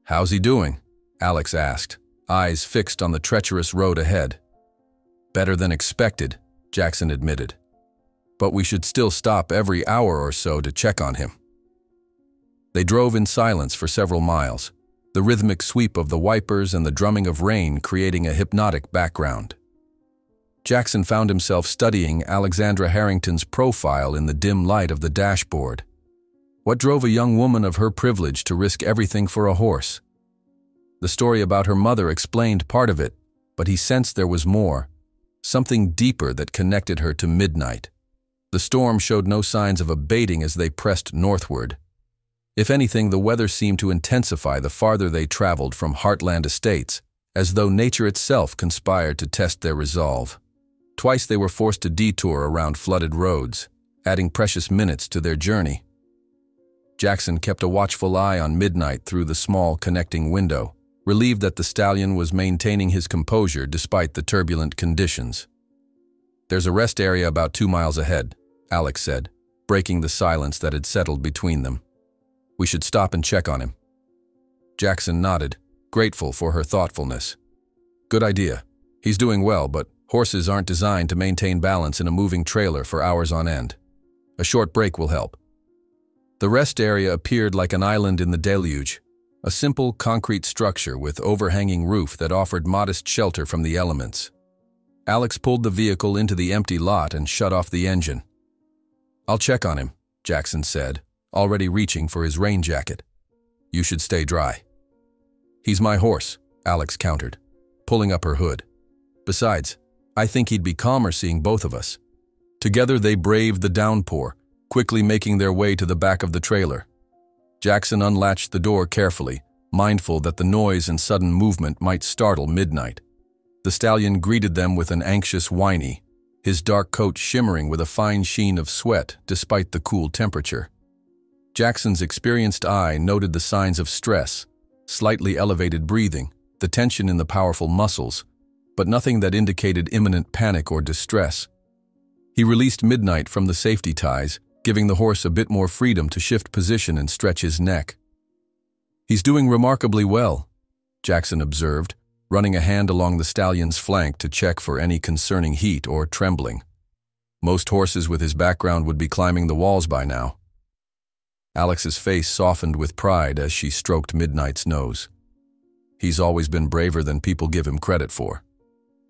"How's he doing?" Alex asked, eyes fixed on the treacherous road ahead. "Better than expected," Jackson admitted. "But we should still stop every hour or so to check on him." They drove in silence for several miles, the rhythmic sweep of the wipers and the drumming of rain creating a hypnotic background. Jackson found himself studying Alexandra Harrington's profile in the dim light of the dashboard. What drove a young woman of her privilege to risk everything for a horse? The story about her mother explained part of it, but he sensed there was more, something deeper that connected her to Midnight. The storm showed no signs of abating as they pressed northward. If anything, the weather seemed to intensify the farther they traveled from Heartland Estates, as though nature itself conspired to test their resolve. Twice they were forced to detour around flooded roads, adding precious minutes to their journey. Jackson kept a watchful eye on Midnight through the small connecting window, relieved that the stallion was maintaining his composure despite the turbulent conditions. "There's a rest area about 2 miles ahead," Alex said, breaking the silence that had settled between them. "We should stop and check on him." Jackson nodded, grateful for her thoughtfulness. "Good idea. He's doing well, but horses aren't designed to maintain balance in a moving trailer for hours on end. A short break will help." The rest area appeared like an island in the deluge, a simple concrete structure with overhanging roof that offered modest shelter from the elements. Alex pulled the vehicle into the empty lot and shut off the engine. "I'll check on him," Jackson said, already reaching for his rain jacket. "You should stay dry." "He's my horse," Alex countered, pulling up her hood. "Besides, I think he'd be calmer seeing both of us." Together they braved the downpour, quickly making their way to the back of the trailer. Jackson unlatched the door carefully, mindful that the noise and sudden movement might startle Midnight. The stallion greeted them with an anxious whiny, his dark coat shimmering with a fine sheen of sweat despite the cool temperature. Jackson's experienced eye noted the signs of stress, slightly elevated breathing, the tension in the powerful muscles, but nothing that indicated imminent panic or distress. He released Midnight from the safety ties, giving the horse a bit more freedom to shift position and stretch his neck. "He's doing remarkably well," Jackson observed, running a hand along the stallion's flank to check for any concerning heat or trembling. Most horses with his background would be climbing the walls by now. Alex's face softened with pride as she stroked Midnight's nose. "He's always been braver than people give him credit for."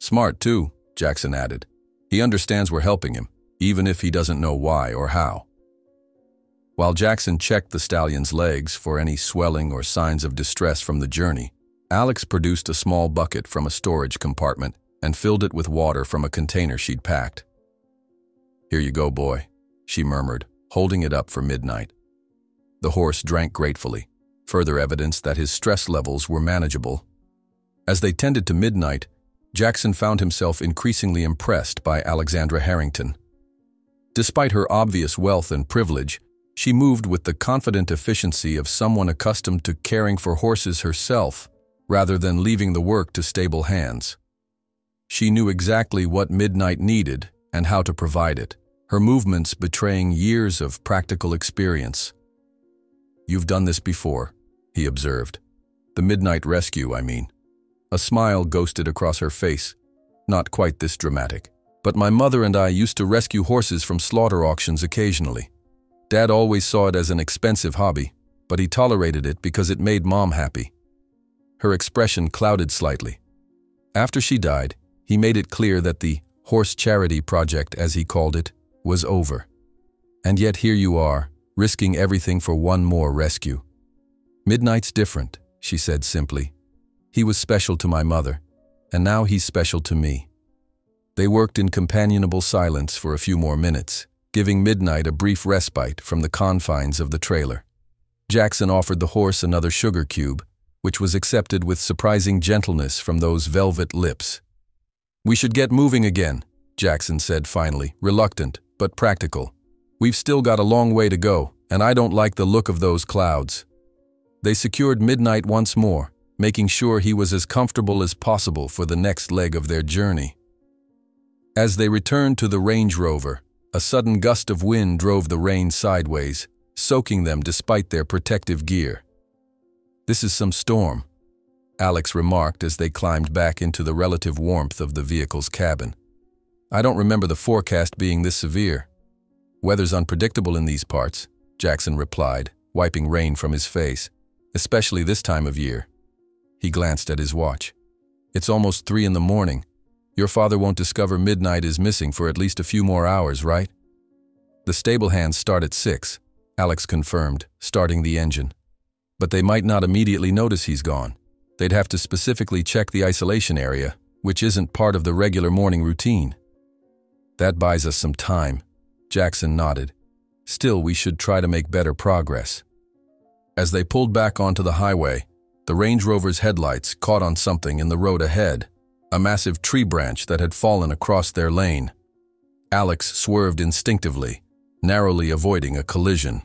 "Smart, too," Jackson added. "He understands we're helping him, even if he doesn't know why or how." While Jackson checked the stallion's legs for any swelling or signs of distress from the journey, Alex produced a small bucket from a storage compartment and filled it with water from a container she'd packed. "Here you go, boy," she murmured, holding it up for Midnight. The horse drank gratefully, further evidence that his stress levels were manageable. As they tended to Midnight, Jackson found himself increasingly impressed by Alexandra Harrington. Despite her obvious wealth and privilege, she moved with the confident efficiency of someone accustomed to caring for horses herself, rather than leaving the work to stable hands. She knew exactly what Midnight needed and how to provide it, her movements betraying years of practical experience. "You've done this before," he observed. "The Midnight Rescue, I mean." A smile ghosted across her face. "Not quite this dramatic. But my mother and I used to rescue horses from slaughter auctions occasionally. Dad always saw it as an expensive hobby, but he tolerated it because it made Mom happy." Her expression clouded slightly. After she died, he made it clear that the horse charity project, as he called it, was over. And yet here you are, risking everything for one more rescue. "Midnight's different," she said simply. "He was special to my mother, and now he's special to me." They worked in companionable silence for a few more minutes, giving Midnight a brief respite from the confines of the trailer. Jackson offered the horse another sugar cube, which was accepted with surprising gentleness from those velvet lips. "We should get moving again," Jackson said finally, reluctant but practical. "We've still got a long way to go, and I don't like the look of those clouds." They secured Midnight once more, making sure he was as comfortable as possible for the next leg of their journey. As they returned to the Range Rover, a sudden gust of wind drove the rain sideways, soaking them despite their protective gear. "This is some storm," Alex remarked as they climbed back into the relative warmth of the vehicle's cabin. "I don't remember the forecast being this severe." "Weather's unpredictable in these parts," Jackson replied, wiping rain from his face, "especially this time of year." He glanced at his watch. "It's almost 3 in the morning. Your father won't discover Midnight is missing for at least a few more hours, right?" "The stable hands start at 6, Alex confirmed, starting the engine. "But they might not immediately notice he's gone. They'd have to specifically check the isolation area, which isn't part of the regular morning routine." "That buys us some time," Jackson nodded. "Still, we should try to make better progress." As they pulled back onto the highway, the Range Rover's headlights caught on something in the road ahead, a massive tree branch that had fallen across their lane. Alex swerved instinctively, narrowly avoiding a collision.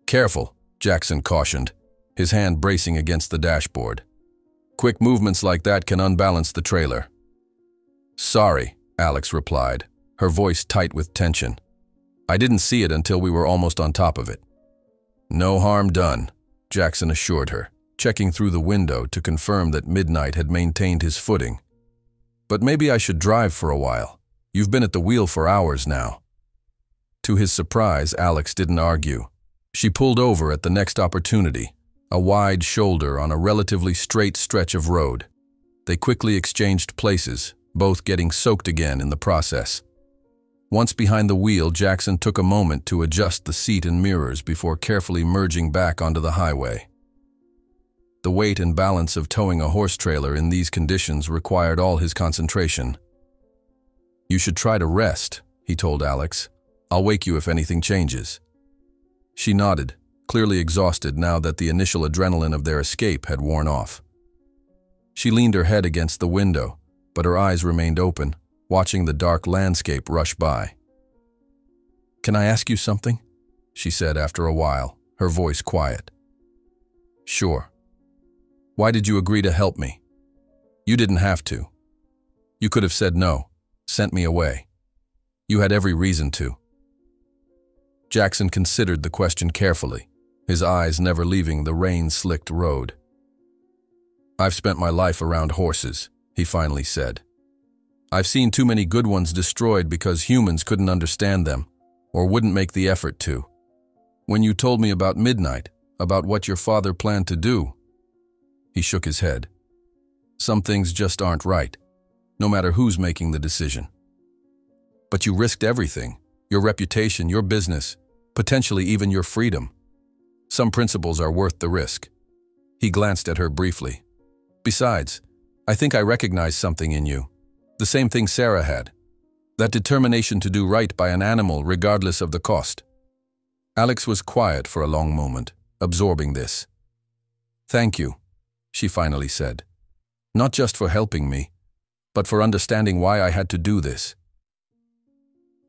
"Careful," Jackson cautioned, his hand bracing against the dashboard. "Quick movements like that can unbalance the trailer." "Sorry," Alex replied, her voice tight with tension. "I didn't see it until we were almost on top of it." "No harm done," Jackson assured her, checking through the window to confirm that Midnight had maintained his footing. "But maybe I should drive for a while. You've been at the wheel for hours now." To his surprise, Alex didn't argue. She pulled over at the next opportunity, a wide shoulder on a relatively straight stretch of road. They quickly exchanged places, both getting soaked again in the process. Once behind the wheel, Jackson took a moment to adjust the seat and mirrors before carefully merging back onto the highway. The weight and balance of towing a horse trailer in these conditions required all his concentration. "You should try to rest," he told Alex. "I'll wake you if anything changes." She nodded, clearly exhausted now that the initial adrenaline of their escape had worn off. She leaned her head against the window, but her eyes remained open, watching the dark landscape rush by. "Can I ask you something?" she said after a while, her voice quiet. "Sure. Why did you agree to help me? You didn't have to. You could have said no, sent me away. You had every reason to." Jackson considered the question carefully, his eyes never leaving the rain-slicked road. "I've spent my life around horses," he finally said. "I've seen too many good ones destroyed because humans couldn't understand them, or wouldn't make the effort to. When you told me about Midnight, about what your father planned to do," he shook his head. "Some things just aren't right, no matter who's making the decision. But you risked everything, your reputation, your business, potentially even your freedom. Some principles are worth the risk." He glanced at her briefly. "Besides, I think I recognize something in you. The same thing Sarah had. That determination to do right by an animal regardless of the cost." Alex was quiet for a long moment, absorbing this. "Thank you," she finally said. "Not just for helping me, but for understanding why I had to do this."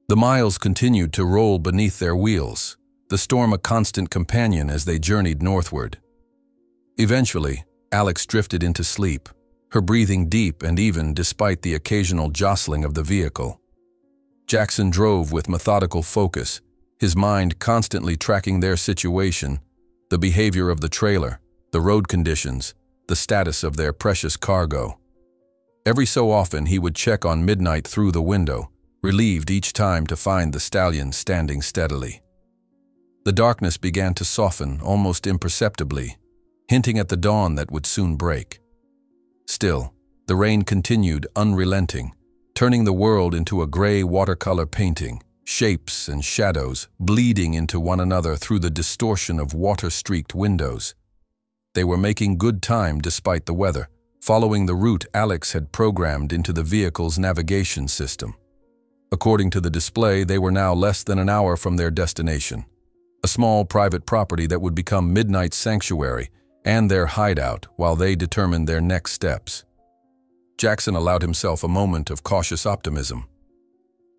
The miles continued to roll beneath their wheels, the storm a constant companion as they journeyed northward. Eventually, Alex drifted into sleep, her breathing deep and even despite the occasional jostling of the vehicle. Jackson drove with methodical focus, his mind constantly tracking their situation, the behavior of the trailer, the road conditions, the status of their precious cargo. Every so often he would check on Midnight through the window, relieved each time to find the stallion standing steadily. The darkness began to soften almost imperceptibly, hinting at the dawn that would soon break. Still, the rain continued unrelenting, turning the world into a gray watercolor painting, shapes and shadows bleeding into one another through the distortion of water-streaked windows. They were making good time despite the weather, following the route Alex had programmed into the vehicle's navigation system. According to the display, they were now less than an hour from their destination, a small private property that would become Midnight's sanctuary and their hideout while they determined their next steps. Jackson allowed himself a moment of cautious optimism.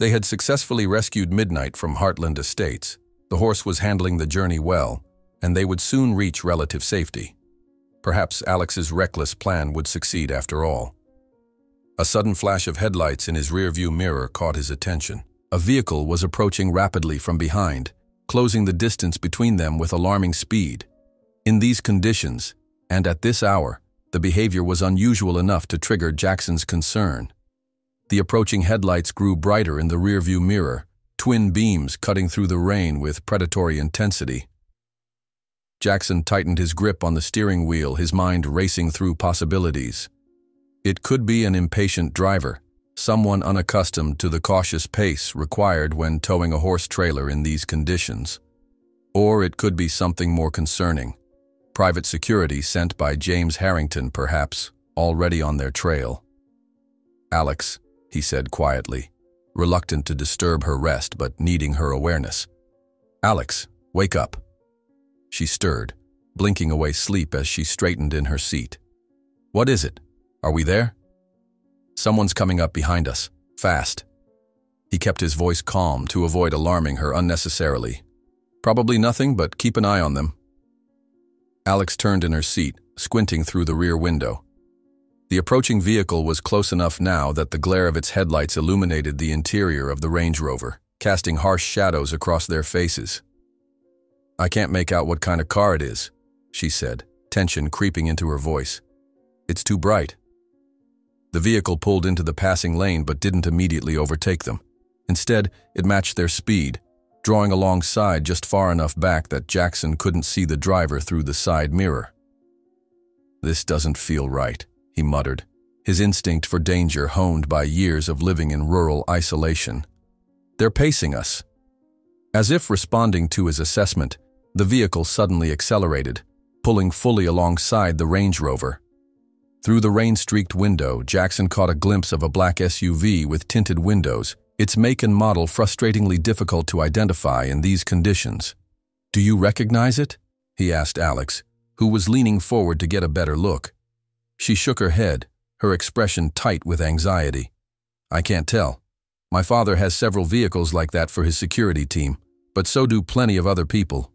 They had successfully rescued Midnight from Heartland Estates, the horse was handling the journey well, and they would soon reach relative safety. Perhaps Alex's reckless plan would succeed after all. A sudden flash of headlights in his rearview mirror caught his attention. A vehicle was approaching rapidly from behind, closing the distance between them with alarming speed. In these conditions, and at this hour, the behavior was unusual enough to trigger Jackson's concern. The approaching headlights grew brighter in the rearview mirror, twin beams cutting through the rain with predatory intensity. Jackson tightened his grip on the steering wheel, his mind racing through possibilities. It could be an impatient driver, someone unaccustomed to the cautious pace required when towing a horse trailer in these conditions. Or it could be something more concerning. Private security sent by James Harrington, perhaps, already on their trail. "Alex," he said quietly, reluctant to disturb her rest but needing her awareness. "Alex, wake up." She stirred, blinking away sleep as she straightened in her seat. "What is it? Are we there?" "Someone's coming up behind us. Fast." He kept his voice calm to avoid alarming her unnecessarily. "Probably nothing, but keep an eye on them." Alex turned in her seat, squinting through the rear window. The approaching vehicle was close enough now that the glare of its headlights illuminated the interior of the Range Rover, casting harsh shadows across their faces. "I can't make out what kind of car it is," she said, tension creeping into her voice. "It's too bright." The vehicle pulled into the passing lane but didn't immediately overtake them. Instead, it matched their speed, drawing alongside just far enough back that Jackson couldn't see the driver through the side mirror. "This doesn't feel right," he muttered, his instinct for danger honed by years of living in rural isolation. "They're pacing us." As if responding to his assessment, the vehicle suddenly accelerated, pulling fully alongside the Range Rover. Through the rain-streaked window, Jackson caught a glimpse of a black SUV with tinted windows, its make and model frustratingly difficult to identify in these conditions. "Do you recognize it?" he asked Alex, who was leaning forward to get a better look. She shook her head, her expression tight with anxiety. "I can't tell. My father has several vehicles like that for his security team, but so do plenty of other people."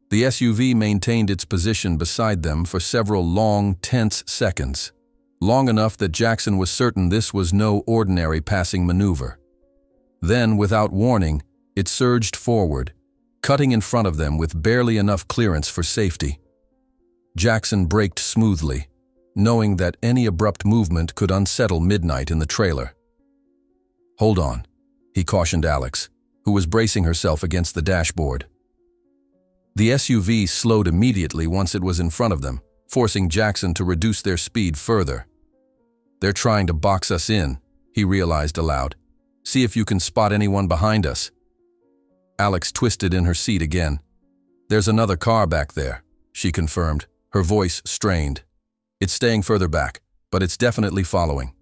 The SUV maintained its position beside them for several long, tense seconds, long enough that Jackson was certain this was no ordinary passing maneuver. Then, without warning, it surged forward, cutting in front of them with barely enough clearance for safety. Jackson braked smoothly, knowing that any abrupt movement could unsettle Midnight in the trailer. "Hold on," he cautioned Alex, who was bracing herself against the dashboard. The SUV slowed immediately once it was in front of them, forcing Jackson to reduce their speed further. "They're trying to box us in," he realized aloud. "See if you can spot anyone behind us." Alex twisted in her seat again. "There's another car back there," she confirmed, her voice strained. "It's staying further back, but it's definitely following."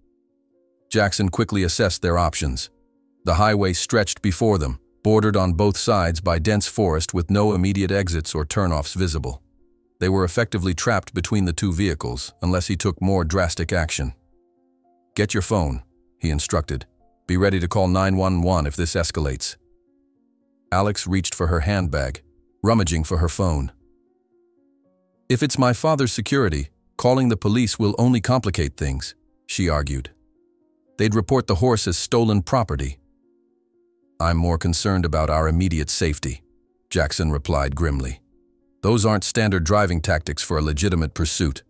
Jackson quickly assessed their options. The highway stretched before them, bordered on both sides by dense forest with no immediate exits or turnoffs visible. They were effectively trapped between the two vehicles, unless he took more drastic action. "Get your phone," he instructed. "Be ready to call 911 if this escalates." Alex reached for her handbag, rummaging for her phone. "If it's my father's security, calling the police will only complicate things," she argued. "They'd report the horse as stolen property." "I'm more concerned about our immediate safety," Jackson replied grimly. "Those aren't standard driving tactics for a legitimate pursuit."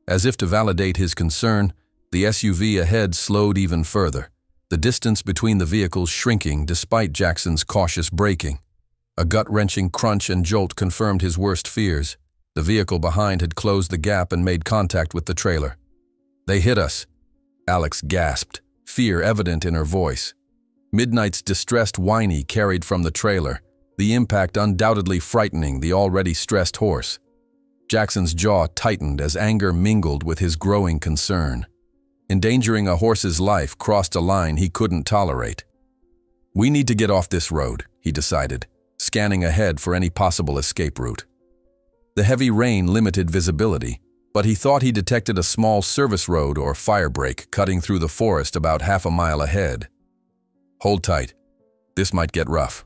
As if to validate his concern, the SUV ahead slowed even further, the distance between the vehicles shrinking despite Jackson's cautious braking. A gut-wrenching crunch and jolt confirmed his worst fears. The vehicle behind had closed the gap and made contact with the trailer. "They hit us," Alex gasped, fear evident in her voice. Midnight's distressed whine carried from the trailer, the impact undoubtedly frightening the already stressed horse. Jackson's jaw tightened as anger mingled with his growing concern. Endangering a horse's life crossed a line he couldn't tolerate. "We need to get off this road," he decided, scanning ahead for any possible escape route. The heavy rain limited visibility, but he thought he detected a small service road or firebreak cutting through the forest about half a mile ahead. "Hold tight. This might get rough."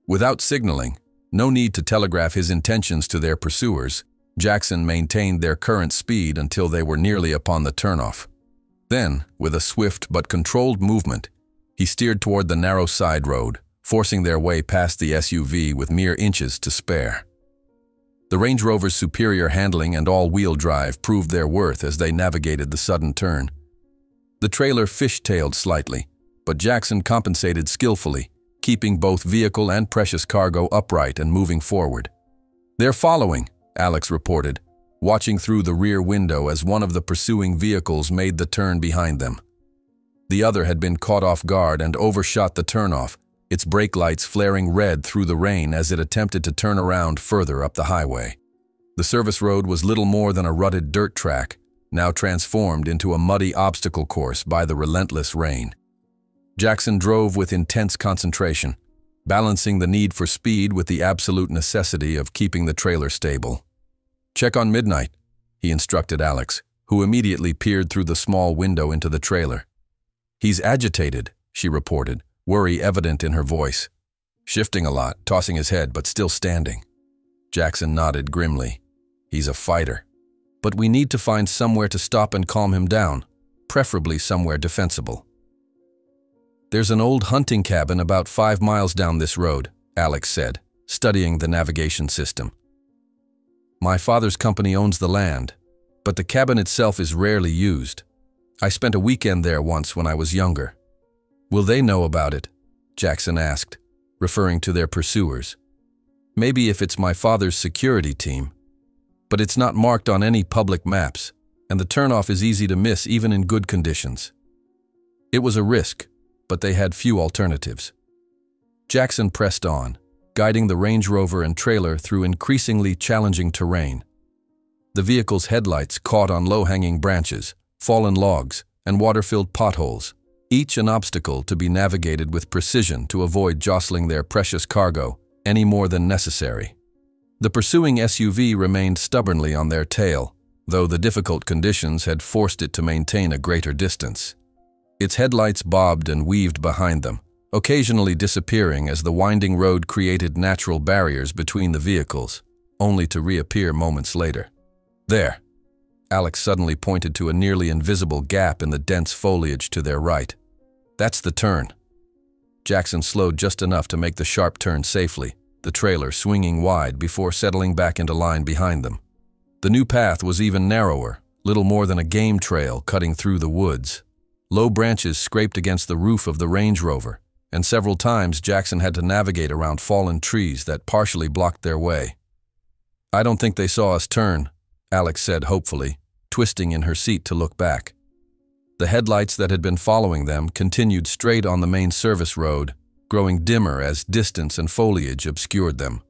Without signaling, no need to telegraph his intentions to their pursuers, Jackson maintained their current speed until they were nearly upon the turnoff. Then, with a swift but controlled movement, he steered toward the narrow side road, forcing their way past the SUV with mere inches to spare. The Range Rover's superior handling and all-wheel drive proved their worth as they navigated the sudden turn. The trailer fishtailed slightly, but Jackson compensated skillfully, keeping both vehicle and precious cargo upright and moving forward. "They're following," Alex reported, watching through the rear window as one of the pursuing vehicles made the turn behind them. The other had been caught off guard and overshot the turnoff, its brake lights flaring red through the rain as it attempted to turn around further up the highway. The service road was little more than a rutted dirt track, now transformed into a muddy obstacle course by the relentless rain. Jackson drove with intense concentration, balancing the need for speed with the absolute necessity of keeping the trailer stable. "Check on Midnight," he instructed Alex, who immediately peered through the small window into the trailer. "He's agitated," she reported, worry evident in her voice. "Shifting a lot, tossing his head, but still standing." Jackson nodded grimly. "He's a fighter. But we need to find somewhere to stop and calm him down, preferably somewhere defensible." "There's an old hunting cabin about 5 miles down this road," Alex said, studying the navigation system. "My father's company owns the land, but the cabin itself is rarely used. I spent a weekend there once when I was younger." "Will they know about it?" Jackson asked, referring to their pursuers. "Maybe if it's my father's security team. But it's not marked on any public maps, and the turnoff is easy to miss even in good conditions." It was a risk, but they had few alternatives. Jackson pressed on, guiding the Range Rover and trailer through increasingly challenging terrain. The vehicle's headlights caught on low-hanging branches, fallen logs, and water-filled potholes, each an obstacle to be navigated with precision to avoid jostling their precious cargo any more than necessary. The pursuing SUV remained stubbornly on their tail, though the difficult conditions had forced it to maintain a greater distance. Its headlights bobbed and weaved behind them, occasionally disappearing as the winding road created natural barriers between the vehicles, only to reappear moments later. "There!" Alex suddenly pointed to a nearly invisible gap in the dense foliage to their right. "That's the turn." Jackson slowed just enough to make the sharp turn safely, the trailer swinging wide before settling back into line behind them. The new path was even narrower, little more than a game trail cutting through the woods. Low branches scraped against the roof of the Range Rover, and several times Jackson had to navigate around fallen trees that partially blocked their way. "I don't think they saw us turn," Alex said hopefully, twisting in her seat to look back. The headlights that had been following them continued straight on the main service road, growing dimmer as distance and foliage obscured them.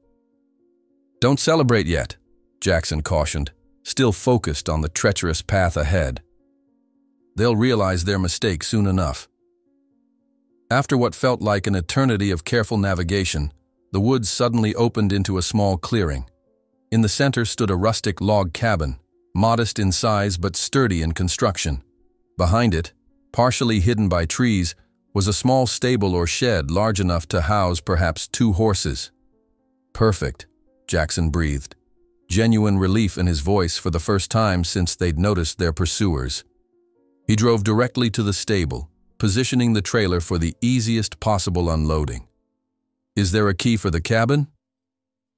"Don't celebrate yet," Jackson cautioned, still focused on the treacherous path ahead. "They'll realize their mistake soon enough." After what felt like an eternity of careful navigation, the woods suddenly opened into a small clearing. In the center stood a rustic log cabin, modest in size but sturdy in construction. Behind it, partially hidden by trees, was a small stable or shed large enough to house perhaps 2 horses. "Perfect," Jackson breathed, genuine relief in his voice for the first time since they'd noticed their pursuers. He drove directly to the stable, positioning the trailer for the easiest possible unloading. "Is there a key for the cabin?"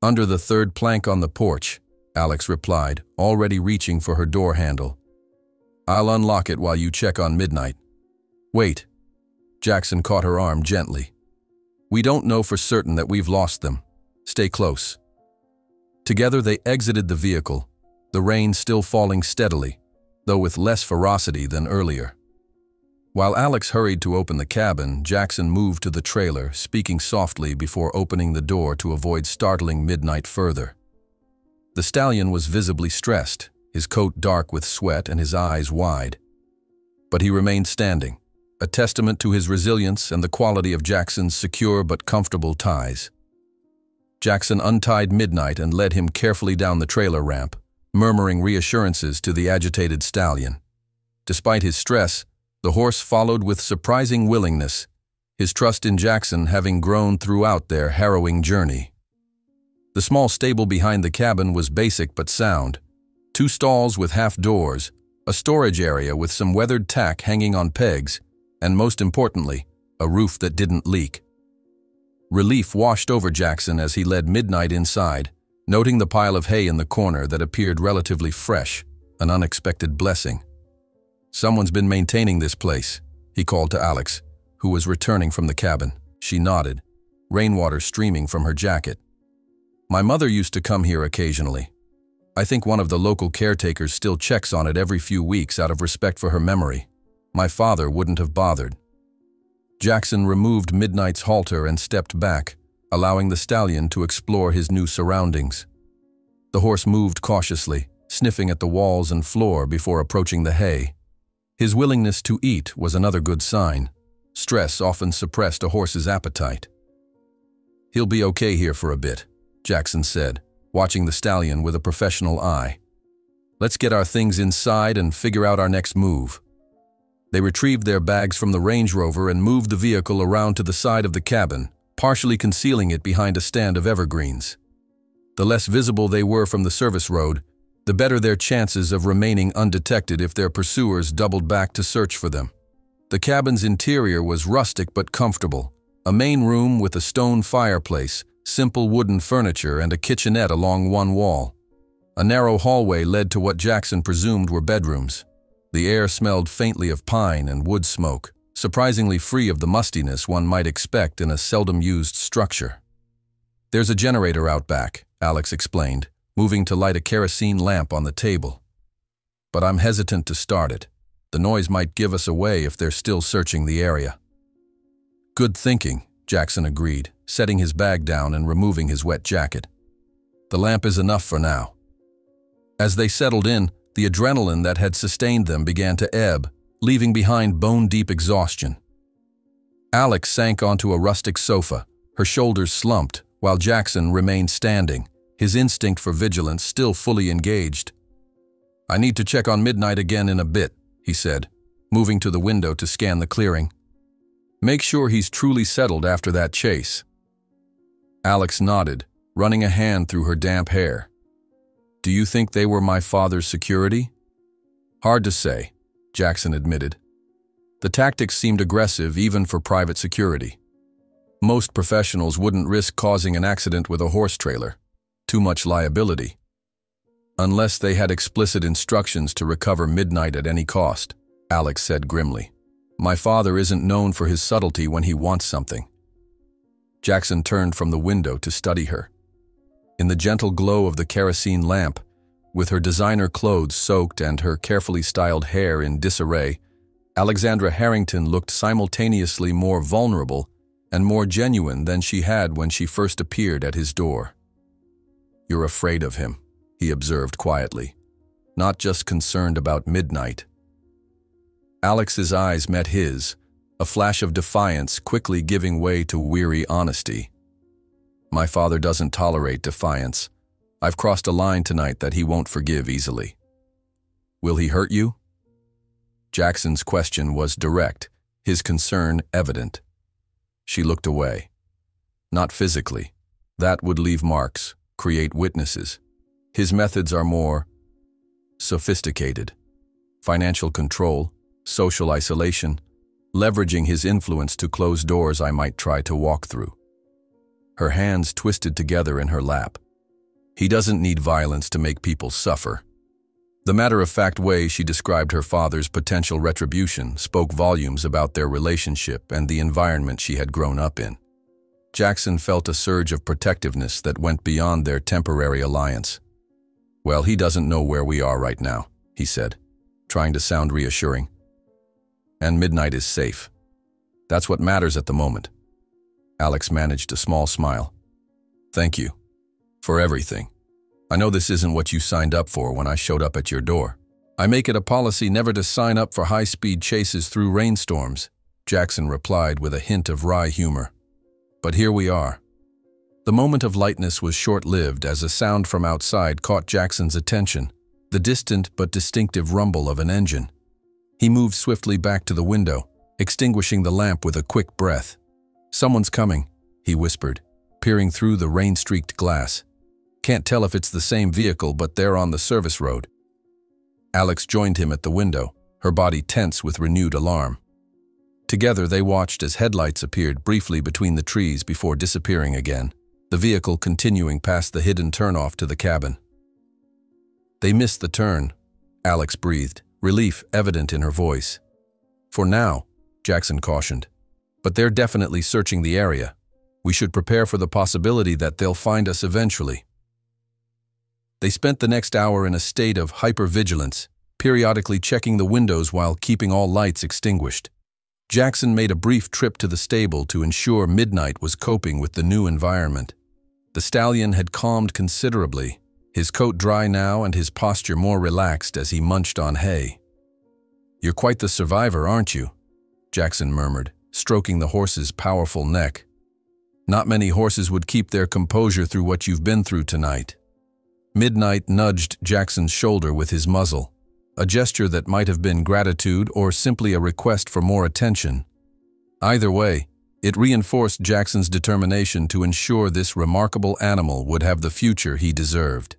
"Under the 3rd plank on the porch," Alex replied, already reaching for her door handle. "I'll unlock it while you check on Midnight." "Wait." Jackson caught her arm gently. "We don't know for certain that we've lost them. Stay close." Together they exited the vehicle, the rain still falling steadily, though with less ferocity than earlier. While Alex hurried to open the cabin, Jackson moved to the trailer, speaking softly before opening the door to avoid startling Midnight further. The stallion was visibly stressed, his coat dark with sweat and his eyes wide. But he remained standing, a testament to his resilience and the quality of Jackson's secure but comfortable ties. Jackson untied Midnight and led him carefully down the trailer ramp, murmuring reassurances to the agitated stallion. Despite his stress, the horse followed with surprising willingness, his trust in Jackson having grown throughout their harrowing journey. The small stable behind the cabin was basic but sound. 2 stalls with half doors, A storage area with some weathered tack hanging on pegs, and most importantly, a roof that didn't leak. Relief washed over Jackson as he led Midnight inside, noting the pile of hay in the corner that appeared relatively fresh, an unexpected blessing. "Someone's been maintaining this place," he called to Alex, who was returning from the cabin. She nodded, rainwater streaming from her jacket. "My mother used to come here occasionally. I think one of the local caretakers still checks on it every few weeks out of respect for her memory. My father wouldn't have bothered." Jackson removed Midnight's halter and stepped back, allowing the stallion to explore his new surroundings. The horse moved cautiously, sniffing at the walls and floor before approaching the hay. His willingness to eat was another good sign. Stress often suppressed a horse's appetite. "He'll be okay here for a bit," Jackson said, watching the stallion with a professional eye. "Let's get our things inside and figure out our next move." They retrieved their bags from the Range Rover and moved the vehicle around to the side of the cabin, partially concealing it behind a stand of evergreens. The less visible they were from the service road, the better their chances of remaining undetected if their pursuers doubled back to search for them. The cabin's interior was rustic but comfortable, a main room with a stone fireplace, simple wooden furniture, and a kitchenette along one wall. A narrow hallway led to what Jackson presumed were bedrooms. The air smelled faintly of pine and wood smoke, surprisingly free of the mustiness one might expect in a seldom-used structure. "There's a generator out back," Alex explained, moving to light a kerosene lamp on the table. "But I'm hesitant to start it. The noise might give us away if they're still searching the area." "Good thinking," Jackson agreed, setting his bag down and removing his wet jacket. "The lamp is enough for now." As they settled in, the adrenaline that had sustained them began to ebb, leaving behind bone-deep exhaustion. Alex sank onto a rustic sofa, her shoulders slumped, while Jackson remained standing, his instinct for vigilance still fully engaged. "I need to check on Midnight again in a bit," he said, moving to the window to scan the clearing. "Make sure he's truly settled after that chase." Alex nodded, running a hand through her damp hair. "Do you think they were my father's security?" "Hard to say," Jackson admitted. "The tactics seemed aggressive even for private security. Most professionals wouldn't risk causing an accident with a horse trailer. Too much liability. Unless they had explicit instructions to recover Midnight at any cost," Alex said grimly. "My father isn't known for his subtlety when he wants something." Jackson turned from the window to study her. In the gentle glow of the kerosene lamp, with her designer clothes soaked and her carefully styled hair in disarray, Alexandra Harrington looked simultaneously more vulnerable and more genuine than she had when she first appeared at his door. "You're afraid of him," he observed quietly, "not just concerned about Midnight." Alex's eyes met his, a flash of defiance quickly giving way to weary honesty. "My father doesn't tolerate defiance. I've crossed a line tonight that he won't forgive easily." "Will he hurt you?" Jackson's question was direct, his concern evident. She looked away. "Not physically. That would leave marks, create witnesses. His methods are more sophisticated. Financial control, social isolation, leveraging his influence to close doors I might try to walk through." Her hands twisted together in her lap. "He doesn't need violence to make people suffer." The matter-of-fact way she described her father's potential retribution spoke volumes about their relationship and the environment she had grown up in. Jackson felt a surge of protectiveness that went beyond their temporary alliance. "Well, he doesn't know where we are right now," he said, trying to sound reassuring. "And Midnight is safe. That's what matters at the moment." Alex managed a small smile. "Thank you. For everything. I know this isn't what you signed up for when I showed up at your door. I make it a policy never to sign up for high-speed chases through rainstorms," Jackson replied with a hint of wry humor. "But here we are." The moment of lightness was short-lived as a sound from outside caught Jackson's attention, the distant but distinctive rumble of an engine. He moved swiftly back to the window, extinguishing the lamp with a quick breath. "Someone's coming," he whispered, peering through the rain-streaked glass. "Can't tell if it's the same vehicle, but they're on the service road." Alex joined him at the window, her body tense with renewed alarm. Together they watched as headlights appeared briefly between the trees before disappearing again, the vehicle continuing past the hidden turnoff to the cabin. "They missed the turn," Alex breathed, relief evident in her voice. "For now," Jackson cautioned. "But they're definitely searching the area. We should prepare for the possibility that they'll find us eventually." They spent the next hour in a state of hypervigilance, periodically checking the windows while keeping all lights extinguished. Jackson made a brief trip to the stable to ensure Midnight was coping with the new environment. The stallion had calmed considerably, his coat dry now and his posture more relaxed as he munched on hay. "You're quite the survivor, aren't you?" Jackson murmured, stroking the horse's powerful neck. "Not many horses would keep their composure through what you've been through tonight." Midnight nudged Jackson's shoulder with his muzzle, a gesture that might have been gratitude or simply a request for more attention. Either way, it reinforced Jackson's determination to ensure this remarkable animal would have the future he deserved.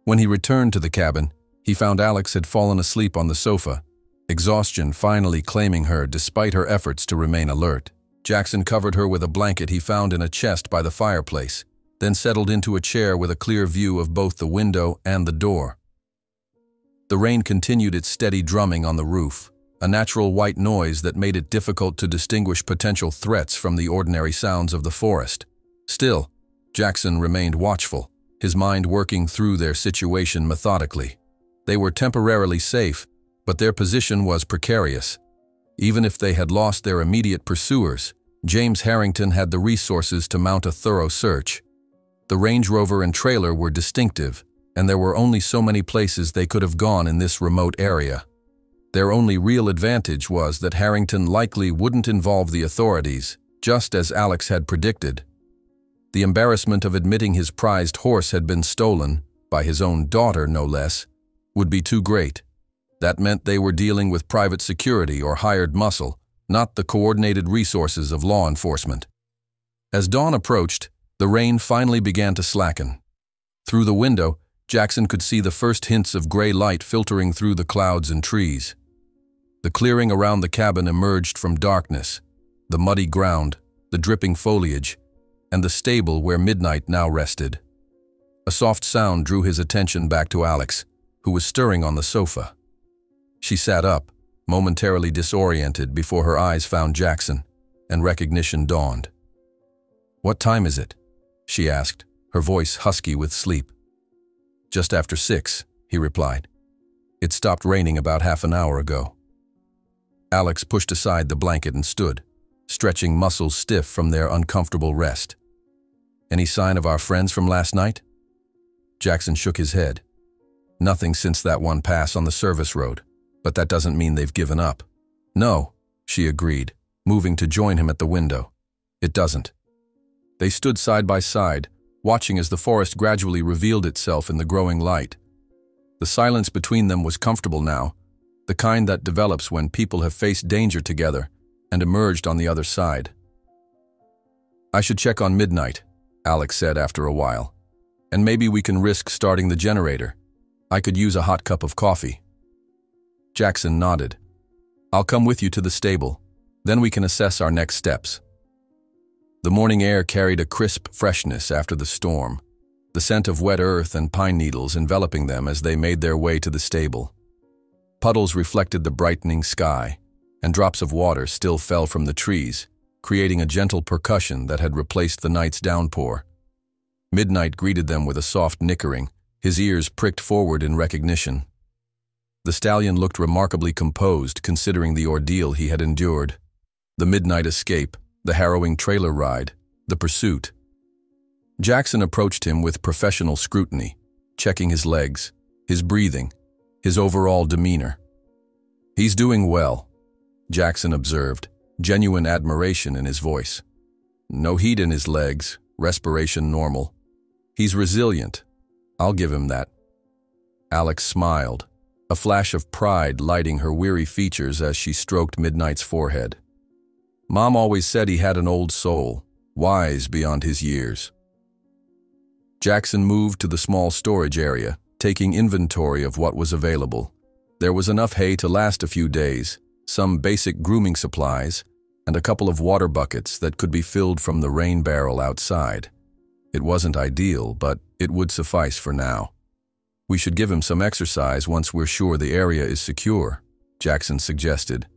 When he returned to the cabin, he found Alex had fallen asleep on the sofa, exhaustion finally claiming her despite her efforts to remain alert. Jackson covered her with a blanket he found in a chest by the fireplace, then settled into a chair with a clear view of both the window and the door. The rain continued its steady drumming on the roof, a natural white noise that made it difficult to distinguish potential threats from the ordinary sounds of the forest. Still, Jackson remained watchful, his mind working through their situation methodically. They were temporarily safe, but their position was precarious. Even if they had lost their immediate pursuers, James Harrington had the resources to mount a thorough search. The Range Rover and trailer were distinctive, and there were only so many places they could have gone in this remote area. Their only real advantage was that Harrington likely wouldn't involve the authorities, just as Alex had predicted. The embarrassment of admitting his prized horse had been stolen, by his own daughter no less, would be too great. That meant they were dealing with private security or hired muscle, not the coordinated resources of law enforcement. As dawn approached, the rain finally began to slacken. Through the window, Jackson could see the first hints of gray light filtering through the clouds and trees. The clearing around the cabin emerged from darkness, the muddy ground, the dripping foliage, and the stable where Midnight now rested. A soft sound drew his attention back to Alex, who was stirring on the sofa. She sat up, momentarily disoriented before her eyes found Jackson, and recognition dawned. "What time is it?" she asked, her voice husky with sleep. "Just after 6, he replied. "It stopped raining about half an hour ago." Alex pushed aside the blanket and stood, stretching muscles stiff from their uncomfortable rest. "Any sign of our friends from last night?" Jackson shook his head. "Nothing since that one pass on the service road, but that doesn't mean they've given up." "No," she agreed, moving to join him at the window. "It doesn't." They stood side by side, watching as the forest gradually revealed itself in the growing light. The silence between them was comfortable now, the kind that develops when people have faced danger together and emerged on the other side. "I should check on Midnight," Alex said after a while. "And maybe we can risk starting the generator. I could use a hot cup of coffee." Jackson nodded. "I'll come with you to the stable. Then we can assess our next steps." The morning air carried a crisp freshness after the storm, the scent of wet earth and pine needles enveloping them as they made their way to the stable. Puddles reflected the brightening sky, and drops of water still fell from the trees, creating a gentle percussion that had replaced the night's downpour. Midnight greeted them with a soft nickering, his ears pricked forward in recognition. The stallion looked remarkably composed considering the ordeal he had endured. The midnight escape, the harrowing trailer ride, the pursuit. Jackson approached him with professional scrutiny, checking his legs, his breathing, his overall demeanor. "He's doing well," Jackson observed, genuine admiration in his voice. "No heat in his legs, respiration normal. He's resilient. I'll give him that." Alex smiled, a flash of pride lighting her weary features as she stroked Midnight's forehead. "Mom always said he had an old soul, wise beyond his years." Jackson moved to the small storage area, taking inventory of what was available, There was enough hay to last a few days, some basic grooming supplies, and a couple of water buckets that could be filled from the rain barrel outside. It wasn't ideal, but it would suffice for now. We should give him some exercise once we're sure the area is secure, Jackson suggested.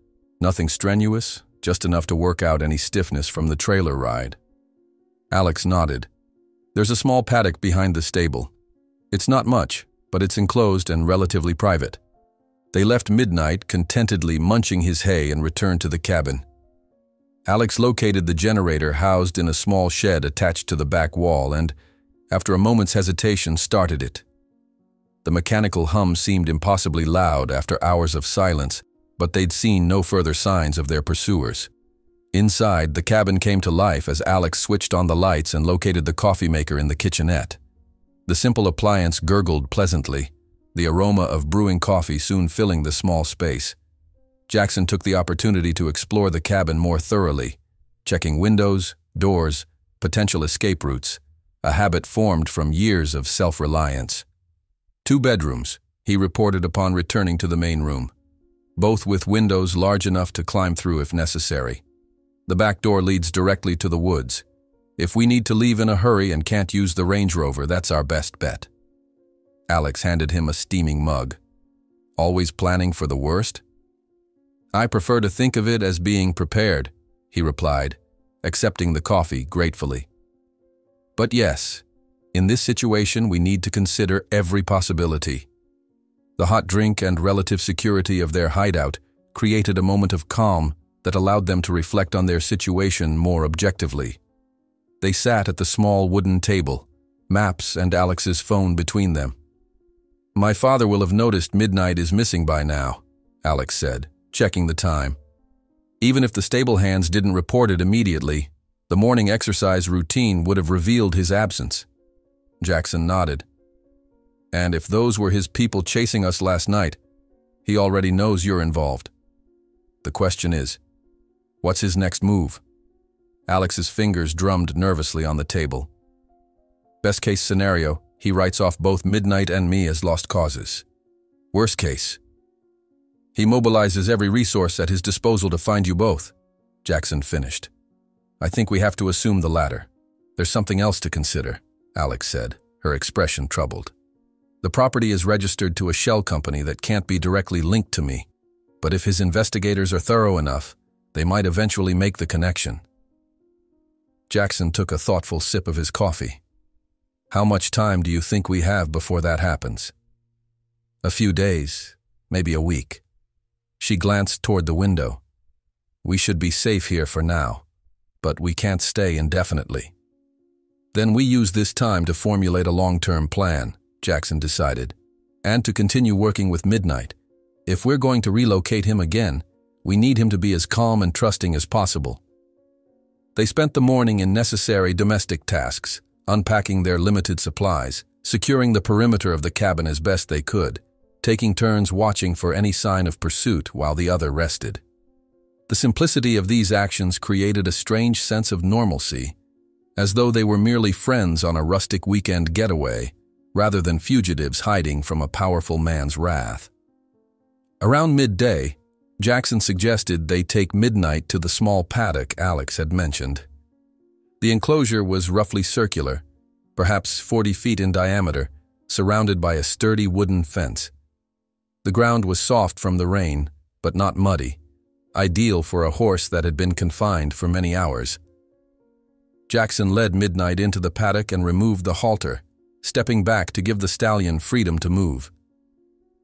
Nothing strenuous, just enough to work out any stiffness from the trailer ride. Alex nodded. There's a small paddock behind the stable. It's not much, but it's enclosed and relatively private. They left Midnight contentedly munching his hay and returned to the cabin. Alex located the generator housed in a small shed attached to the back wall and, after a moment's hesitation, started it. The mechanical hum seemed impossibly loud after hours of silence, but they'd seen no further signs of their pursuers. Inside, the cabin came to life as Alex switched on the lights and located the coffee maker in the kitchenette. The simple appliance gurgled pleasantly, the aroma of brewing coffee soon filling the small space. Jackson took the opportunity to explore the cabin more thoroughly, checking windows, doors, potential escape routes, a habit formed from years of self-reliance. 2 bedrooms, he reported upon returning to the main room, both with windows large enough to climb through if necessary. The back door leads directly to the woods. If we need to leave in a hurry and can't use the Range Rover, that's our best bet. Alex handed him a steaming mug. Always planning for the worst? I prefer to think of it as being prepared, he replied, accepting the coffee gratefully. But yes, in this situation we need to consider every possibility. The hot drink and relative security of their hideout created a moment of calm that allowed them to reflect on their situation more objectively. They sat at the small wooden table, maps and Alex's phone between them. My father will have noticed Midnight is missing by now, Alex said, checking the time. Even if the stable hands didn't report it immediately, the morning exercise routine would have revealed his absence. Jackson nodded. And if those were his people chasing us last night, he already knows you're involved. The question is, what's his next move? Alex's fingers drummed nervously on the table. Best case scenario, he writes off both Midnight and me as lost causes. Worst case, he mobilizes every resource at his disposal to find you both, Jackson finished. I think we have to assume the latter. There's something else to consider, Alex said, her expression troubled. The property is registered to a shell company that can't be directly linked to me, but if his investigators are thorough enough, they might eventually make the connection. Jackson took a thoughtful sip of his coffee. How much time do you think we have before that happens? A few days, maybe a week. She glanced toward the window. We should be safe here for now, but we can't stay indefinitely. Then we use this time to formulate a long-term plan, Jackson decided, and to continue working with Midnight. If we're going to relocate him again, we need him to be as calm and trusting as possible. They spent the morning in necessary domestic tasks, unpacking their limited supplies, securing the perimeter of the cabin as best they could, taking turns watching for any sign of pursuit while the other rested. The simplicity of these actions created a strange sense of normalcy, as though they were merely friends on a rustic weekend getaway, rather than fugitives hiding from a powerful man's wrath. Around midday, Jackson suggested they take Midnight to the small paddock Alex had mentioned. The enclosure was roughly circular, perhaps 40 feet in diameter, surrounded by a sturdy wooden fence. The ground was soft from the rain, but not muddy, ideal for a horse that had been confined for many hours. Jackson led Midnight into the paddock and removed the halter, stepping back to give the stallion freedom to move.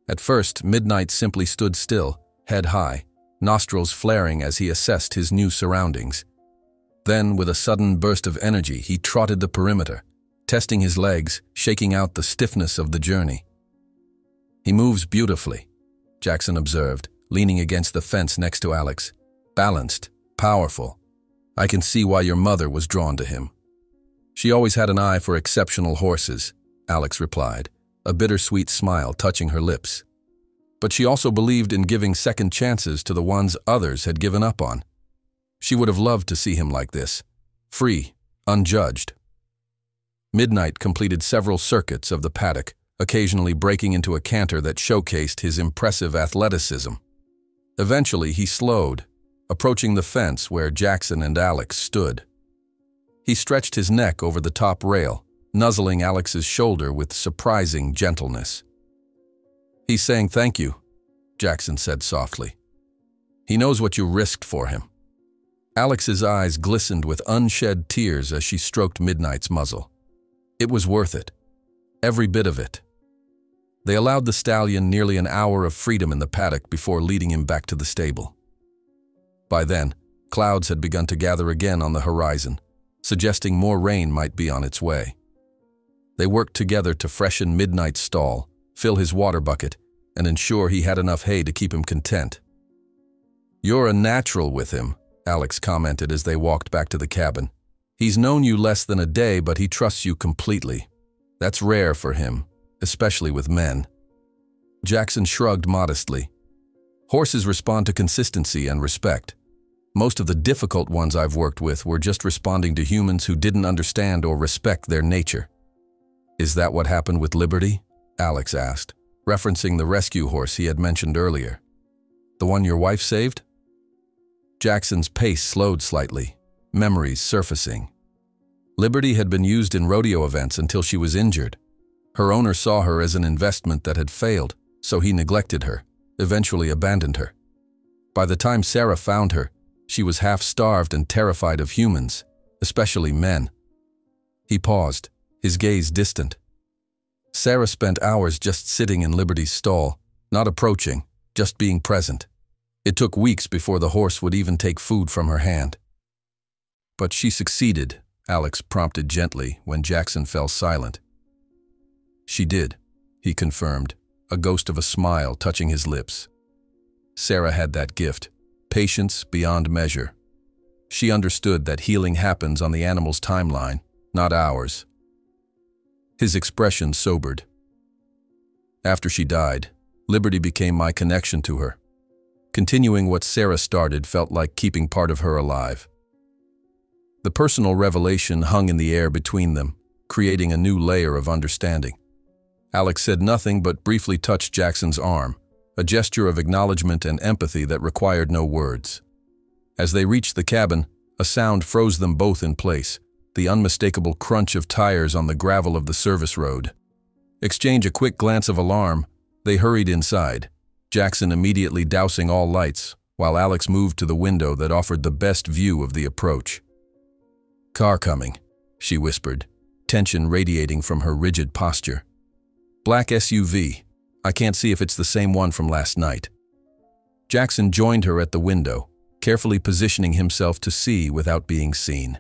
At first, Midnight simply stood still, head high, nostrils flaring as he assessed his new surroundings. Then, with a sudden burst of energy, he trotted the perimeter, testing his legs, shaking out the stiffness of the journey. He moves beautifully, Jackson observed, leaning against the fence next to Alex. Balanced, powerful. I can see why your mother was drawn to him. She always had an eye for exceptional horses, Alex replied, a bittersweet smile touching her lips. But she also believed in giving second chances to the ones others had given up on. She would have loved to see him like this, free, unjudged. Midnight completed several circuits of the paddock, occasionally breaking into a canter that showcased his impressive athleticism. Eventually, he slowed, approaching the fence where Jackson and Alex stood. He stretched his neck over the top rail, nuzzling Alex's shoulder with surprising gentleness. "He's saying thank you," Jackson said softly. "He knows what you risked for him." Alex's eyes glistened with unshed tears as she stroked Midnight's muzzle. It was worth it. Every bit of it. They allowed the stallion nearly an hour of freedom in the paddock before leading him back to the stable. By then, clouds had begun to gather again on the horizon, suggesting more rain might be on its way. They worked together to freshen Midnight's stall, fill his water bucket, and ensure he had enough hay to keep him content. "You're a natural with him," Alex commented as they walked back to the cabin. "He's known you less than a day, but he trusts you completely. That's rare for him, especially with men." Jackson shrugged modestly. "Horses respond to consistency and respect. Most of the difficult ones I've worked with were just responding to humans who didn't understand or respect their nature." "Is that what happened with Liberty?" Alex asked, referencing the rescue horse he had mentioned earlier. "The one your wife saved?" Jackson's pace slowed slightly, memories surfacing. Liberty had been used in rodeo events until she was injured. Her owner saw her as an investment that had failed, so he neglected her, eventually abandoned her. By the time Sarah found her, she was half-starved and terrified of humans, especially men. He paused, his gaze distant. Sarah spent hours just sitting in Liberty's stall, not approaching, just being present. It took weeks before the horse would even take food from her hand. "But she succeeded," Alex prompted gently when Jackson fell silent. "She did," he confirmed, a ghost of a smile touching his lips. Sarah had that gift, patience beyond measure. She understood that healing happens on the animal's timeline, not ours. His expression sobered. "After she died, Liberty became my connection to her. Continuing what Sarah started felt like keeping part of her alive." The personal revelation hung in the air between them, creating a new layer of understanding. Alex said nothing but briefly touched Jackson's arm, a gesture of acknowledgement and empathy that required no words. As they reached the cabin, a sound froze them both in place, the unmistakable crunch of tires on the gravel of the service road. Exchange a quick glance of alarm, they hurried inside, Jackson immediately dousing all lights, while Alex moved to the window that offered the best view of the approach. "Car coming," she whispered, tension radiating from her rigid posture. "Black SUV. I can't see if it's the same one from last night." Jackson joined her at the window, carefully positioning himself to see without being seen.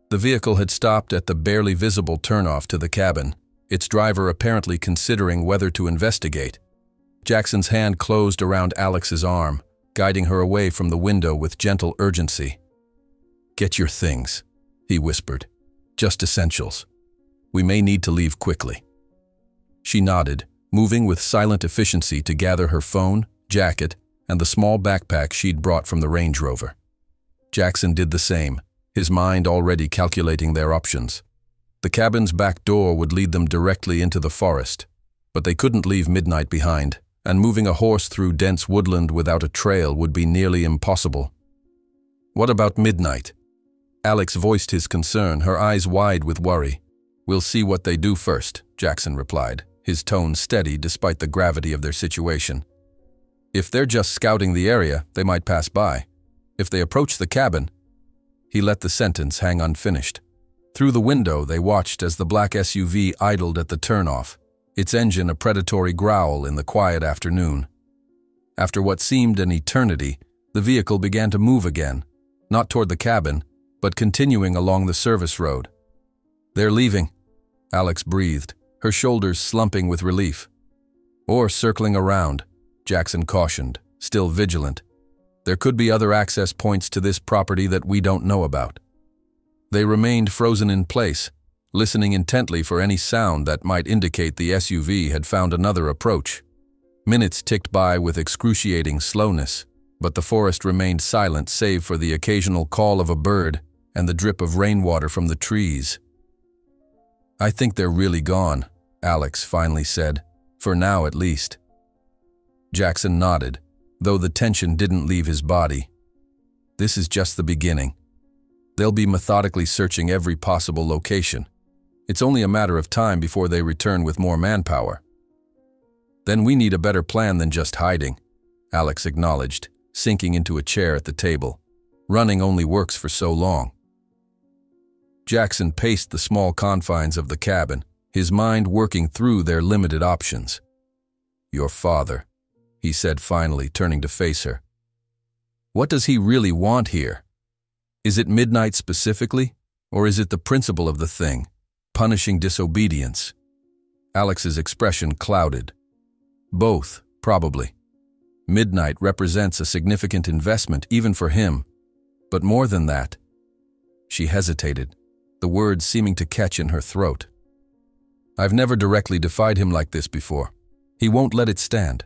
The vehicle had stopped at the barely visible turnoff to the cabin, its driver apparently considering whether to investigate. Jackson's hand closed around Alex's arm, guiding her away from the window with gentle urgency. "Get your things," he whispered. "Just essentials. We may need to leave quickly." She nodded, moving with silent efficiency to gather her phone, jacket, and the small backpack she'd brought from the Range Rover. Jackson did the same, his mind already calculating their options. The cabin's back door would lead them directly into the forest, but they couldn't leave Midnight behind, and moving a horse through dense woodland without a trail would be nearly impossible. "What about Midnight?" Alex voiced his concern, her eyes wide with worry. "We'll see what they do first," Jackson replied, his tone steady despite the gravity of their situation. "If they're just scouting the area, they might pass by. If they approach the cabin—" He let the sentence hang unfinished. Through the window, they watched as the black SUV idled at the turnoff, its engine a predatory growl in the quiet afternoon. After what seemed an eternity, the vehicle began to move again, not toward the cabin, but continuing along the service road. "They're leaving," Alex breathed, her shoulders slumping with relief. "Or circling around," Jackson cautioned, still vigilant. "There could be other access points to this property that we don't know about." They remained frozen in place, listening intently for any sound that might indicate the SUV had found another approach. Minutes ticked by with excruciating slowness, but the forest remained silent save for the occasional call of a bird and the drip of rainwater from the trees. "I think they're really gone," Alex finally said, "For now at least." Jackson nodded, though the tension didn't leave his body. This is just the beginning. They'll be methodically searching every possible location. It's only a matter of time before they return with more manpower. Then we need a better plan than just hiding, Alex acknowledged, sinking into a chair at the table. Running only works for so long. Jackson paced the small confines of the cabin, his mind working through their limited options. "Your father," he said finally, turning to face her. "What does he really want here? Is it midnight specifically, or is it the principle of the thing, punishing disobedience?" Alex's expression clouded. "Both, probably. Midnight represents a significant investment even for him, but more than that." She hesitated, the words seeming to catch in her throat. "I've never directly defied him like this before. He won't let it stand."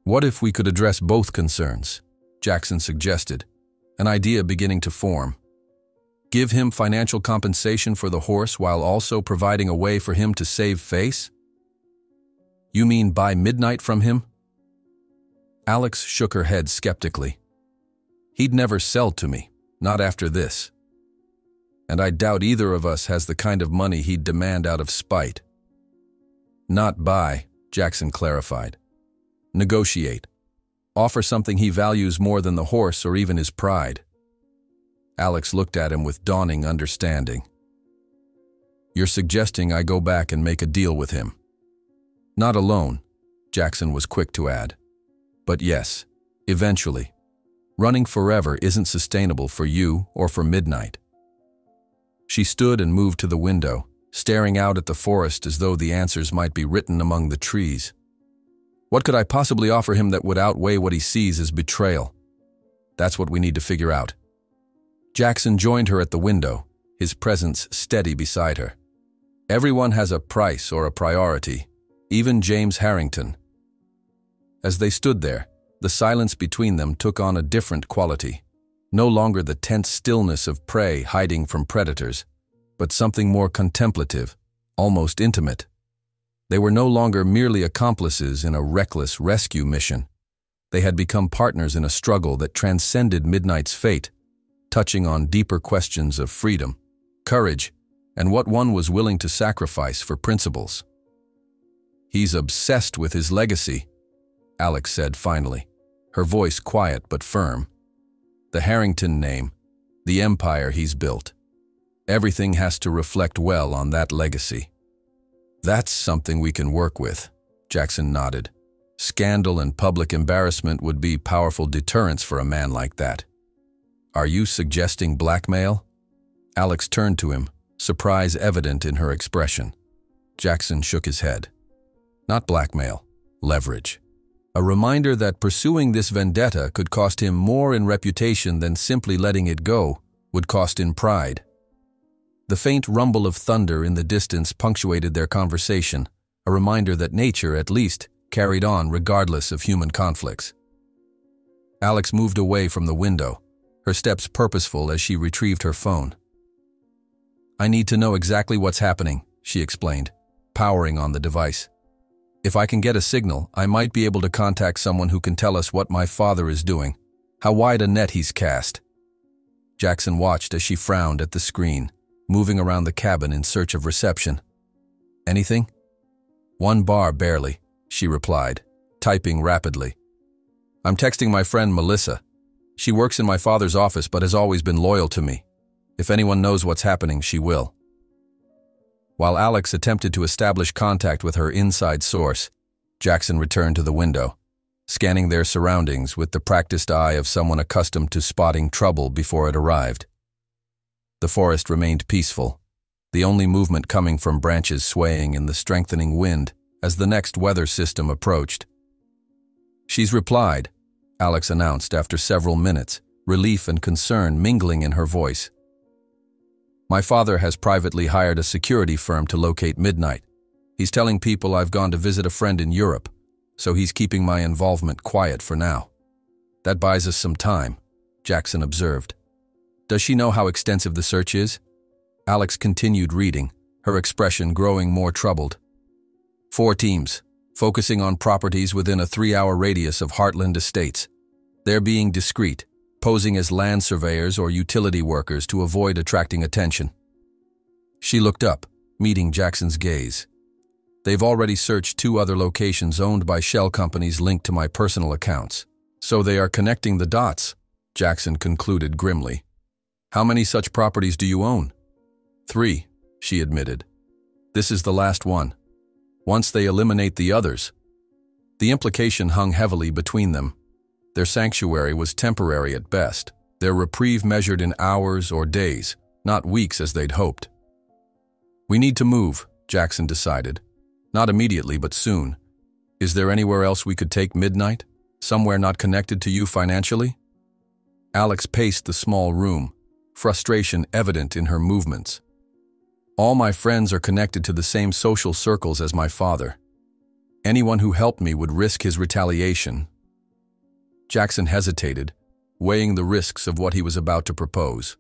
"What if we could address both concerns?" Jackson suggested, an idea beginning to form. "Give him financial compensation for the horse while also providing a way for him to save face?" "You mean buy midnight from him?" Alex shook her head skeptically. "He'd never sell to me, not after this. And I doubt either of us has the kind of money he'd demand out of spite." "Not buy," Jackson clarified. "Negotiate. Offer something he values more than the horse or even his pride." Alex looked at him with dawning understanding. "You're suggesting I go back and make a deal with him?" "Not alone," Jackson was quick to add. "But yes, eventually. Running forever isn't sustainable for you or for Midnight." She stood and moved to the window, staring out at the forest as though the answers might be written among the trees. What could I possibly offer him that would outweigh what he sees as betrayal? That's what we need to figure out. Jackson joined her at the window, his presence steady beside her. Everyone has a price or a priority, even James Harrington. As they stood there, the silence between them took on a different quality. No longer the tense stillness of prey hiding from predators, but something more contemplative, almost intimate. They were no longer merely accomplices in a reckless rescue mission. They had become partners in a struggle that transcended Midnight's fate, touching on deeper questions of freedom, courage, and what one was willing to sacrifice for principles. "He's obsessed with his legacy," Alex said finally, her voice quiet but firm. "The Harrington name, the empire he's built. Everything has to reflect well on that legacy." "That's something we can work with," Jackson nodded. "Scandal and public embarrassment would be powerful deterrents for a man like that." "Are you suggesting blackmail?" Alex turned to him, surprise evident in her expression. Jackson shook his head. "Not blackmail, leverage. A reminder that pursuing this vendetta could cost him more in reputation than simply letting it go would cost in pride." The faint rumble of thunder in the distance punctuated their conversation, a reminder that nature, at least, carried on regardless of human conflicts. Alex moved away from the window, her steps purposeful as she retrieved her phone. "I need to know exactly what's happening," she explained, powering on the device. "If I can get a signal, I might be able to contact someone who can tell us what my father is doing, how wide a net he's cast." Jackson watched as she frowned at the screen, moving around the cabin in search of reception. "Anything?" "One bar, barely," she replied, typing rapidly. "I'm texting my friend Melissa. She works in my father's office but has always been loyal to me. If anyone knows what's happening, she will." While Alex attempted to establish contact with her inside source, Jackson returned to the window, scanning their surroundings with the practiced eye of someone accustomed to spotting trouble before it arrived. The forest remained peaceful, the only movement coming from branches swaying in the strengthening wind as the next weather system approached. "She's replied," Alex announced after several minutes, relief and concern mingling in her voice. "My father has privately hired a security firm to locate Midnight. He's telling people I've gone to visit a friend in Europe, so he's keeping my involvement quiet for now. That buys us some time," Jackson observed. "Does she know how extensive the search is?" Alex continued reading, her expression growing more troubled. 4 teams, focusing on properties within a 3-hour radius of Heartland Estates. They're being discreet, posing as land surveyors or utility workers to avoid attracting attention. She looked up, meeting Jackson's gaze. They've already searched 2 other locations owned by shell companies linked to my personal accounts. So they are connecting the dots, Jackson concluded grimly. How many such properties do you own? 3, she admitted. This is the last one. Once they eliminate the others. The implication hung heavily between them. Their sanctuary was temporary at best, their reprieve measured in hours or days, not weeks as they'd hoped. We need to move, Jackson decided. Not immediately, but soon. Is there anywhere else we could take Midnight? Somewhere not connected to you financially? Alex paced the small room, frustration evident in her movements. All my friends are connected to the same social circles as my father. Anyone who helped me would risk his retaliation. Jackson hesitated, weighing the risks of what he was about to propose.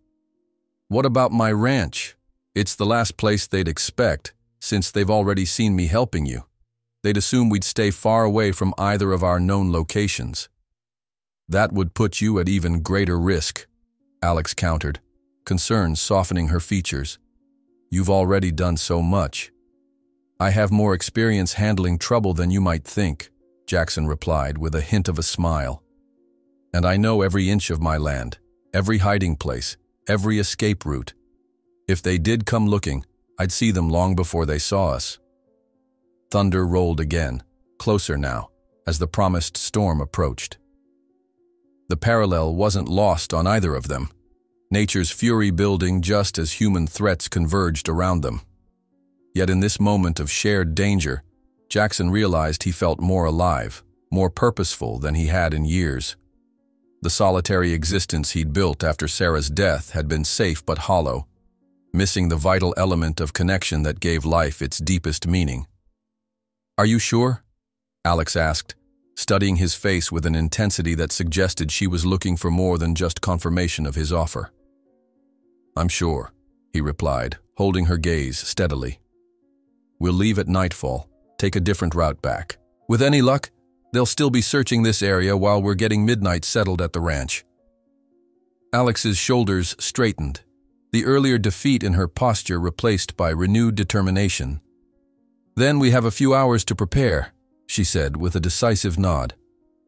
What about my ranch? It's the last place they'd expect, since they've already seen me helping you. They'd assume we'd stay far away from either of our known locations. That would put you at even greater risk, Alex countered, concern softening her features. You've already done so much. I have more experience handling trouble than you might think, Jackson replied with a hint of a smile. And I know every inch of my land, every hiding place, every escape route. If they did come looking, I'd see them long before they saw us. Thunder rolled again, closer now, as the promised storm approached. The parallel wasn't lost on either of them, nature's fury building just as human threats converged around them. Yet in this moment of shared danger, Jackson realized he felt more alive, more purposeful than he had in years. The solitary existence he'd built after Sarah's death had been safe but hollow, missing the vital element of connection that gave life its deepest meaning. Are you sure? Alex asked, studying his face with an intensity that suggested she was looking for more than just confirmation of his offer. I'm sure, he replied, holding her gaze steadily. We'll leave at nightfall, take a different route back. With any luck, they'll still be searching this area while we're getting Midnight settled at the ranch. Alex's shoulders straightened, the earlier defeat in her posture replaced by renewed determination. Then we have a few hours to prepare, she said with a decisive nod.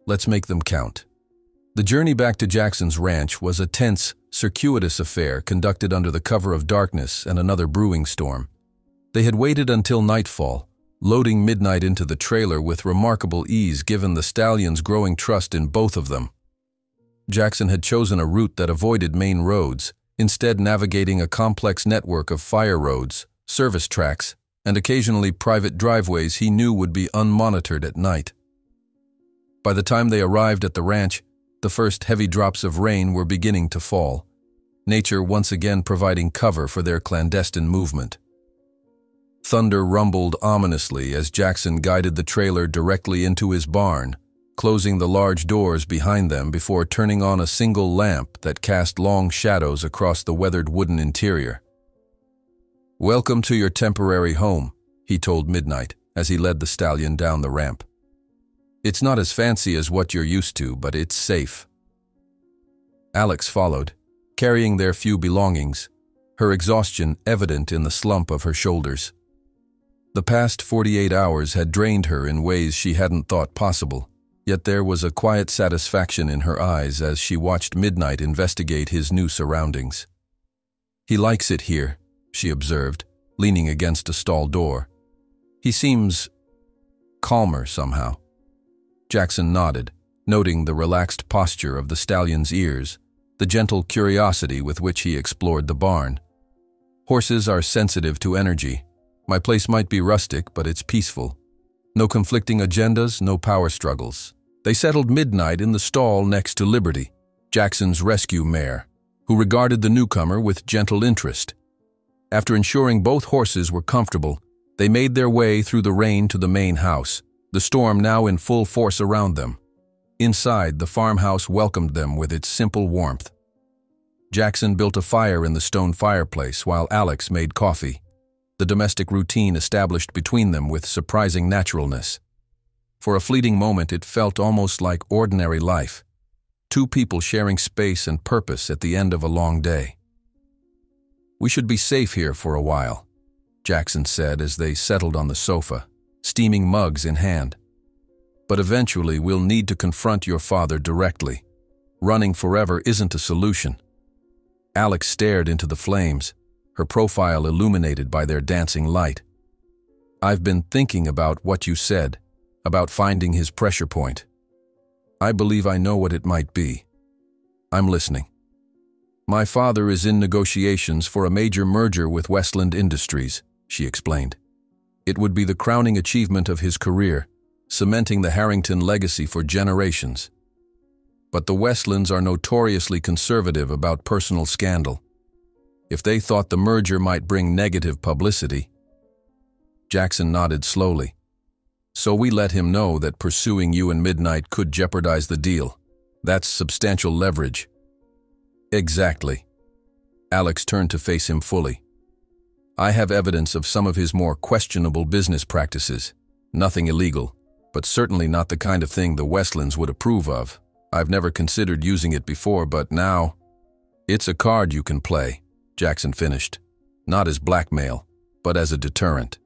Let's make them count. The journey back to Jackson's ranch was a tense, circuitous affair conducted under the cover of darkness and another brewing storm. They had waited until nightfall, loading Midnight into the trailer with remarkable ease given the stallion's growing trust in both of them. Jackson had chosen a route that avoided main roads, instead navigating a complex network of fire roads, service tracks, and occasionally private driveways he knew would be unmonitored at night. By the time they arrived at the ranch, the first heavy drops of rain were beginning to fall, nature once again providing cover for their clandestine movement. Thunder rumbled ominously as Jackson guided the trailer directly into his barn, closing the large doors behind them before turning on a single lamp that cast long shadows across the weathered wooden interior. Welcome to your temporary home, he told Midnight as he led the stallion down the ramp. It's not as fancy as what you're used to, but it's safe. Alex followed, carrying their few belongings, her exhaustion evident in the slump of her shoulders. The past 48 hours had drained her in ways she hadn't thought possible, yet there was a quiet satisfaction in her eyes as she watched Midnight investigate his new surroundings. He likes it here, she observed, leaning against a stall door. He seems calmer somehow. Jackson nodded, noting the relaxed posture of the stallion's ears, the gentle curiosity with which he explored the barn. Horses are sensitive to energy. My place might be rustic, but it's peaceful. No conflicting agendas, no power struggles. They settled Midnight in the stall next to Liberty, Jackson's rescue mare, who regarded the newcomer with gentle interest. After ensuring both horses were comfortable, they made their way through the rain to the main house, the storm now in full force around them. Inside, the farmhouse welcomed them with its simple warmth. Jackson built a fire in the stone fireplace while Alex made coffee. the domestic routine established between them with surprising naturalness. For a fleeting moment it felt almost like ordinary life, two people sharing space and purpose at the end of a long day. "We should be safe here for a while," Jackson said as they settled on the sofa, steaming mugs in hand. "But eventually we'll need to confront your father directly. Running forever isn't a solution." Alex stared into the flames, her profile illuminated by their dancing light. "I've been thinking about what you said, about finding his pressure point. I believe I know what it might be. I'm listening." "My father is in negotiations for a major merger with Westland Industries," she explained. "It would be the crowning achievement of his career, cementing the Harrington legacy for generations. But the Westlands are notoriously conservative about personal scandal. If they thought the merger might bring negative publicity..." Jackson nodded slowly. "So we let him know that pursuing you and Midnight could jeopardize the deal. That's substantial leverage." "Exactly." Alex turned to face him fully. "I have evidence of some of his more questionable business practices. Nothing illegal, but certainly not the kind of thing the Westlands would approve of. I've never considered using it before, but now..." "It's a card you can play," Jackson finished. "Not as blackmail, but as a deterrent."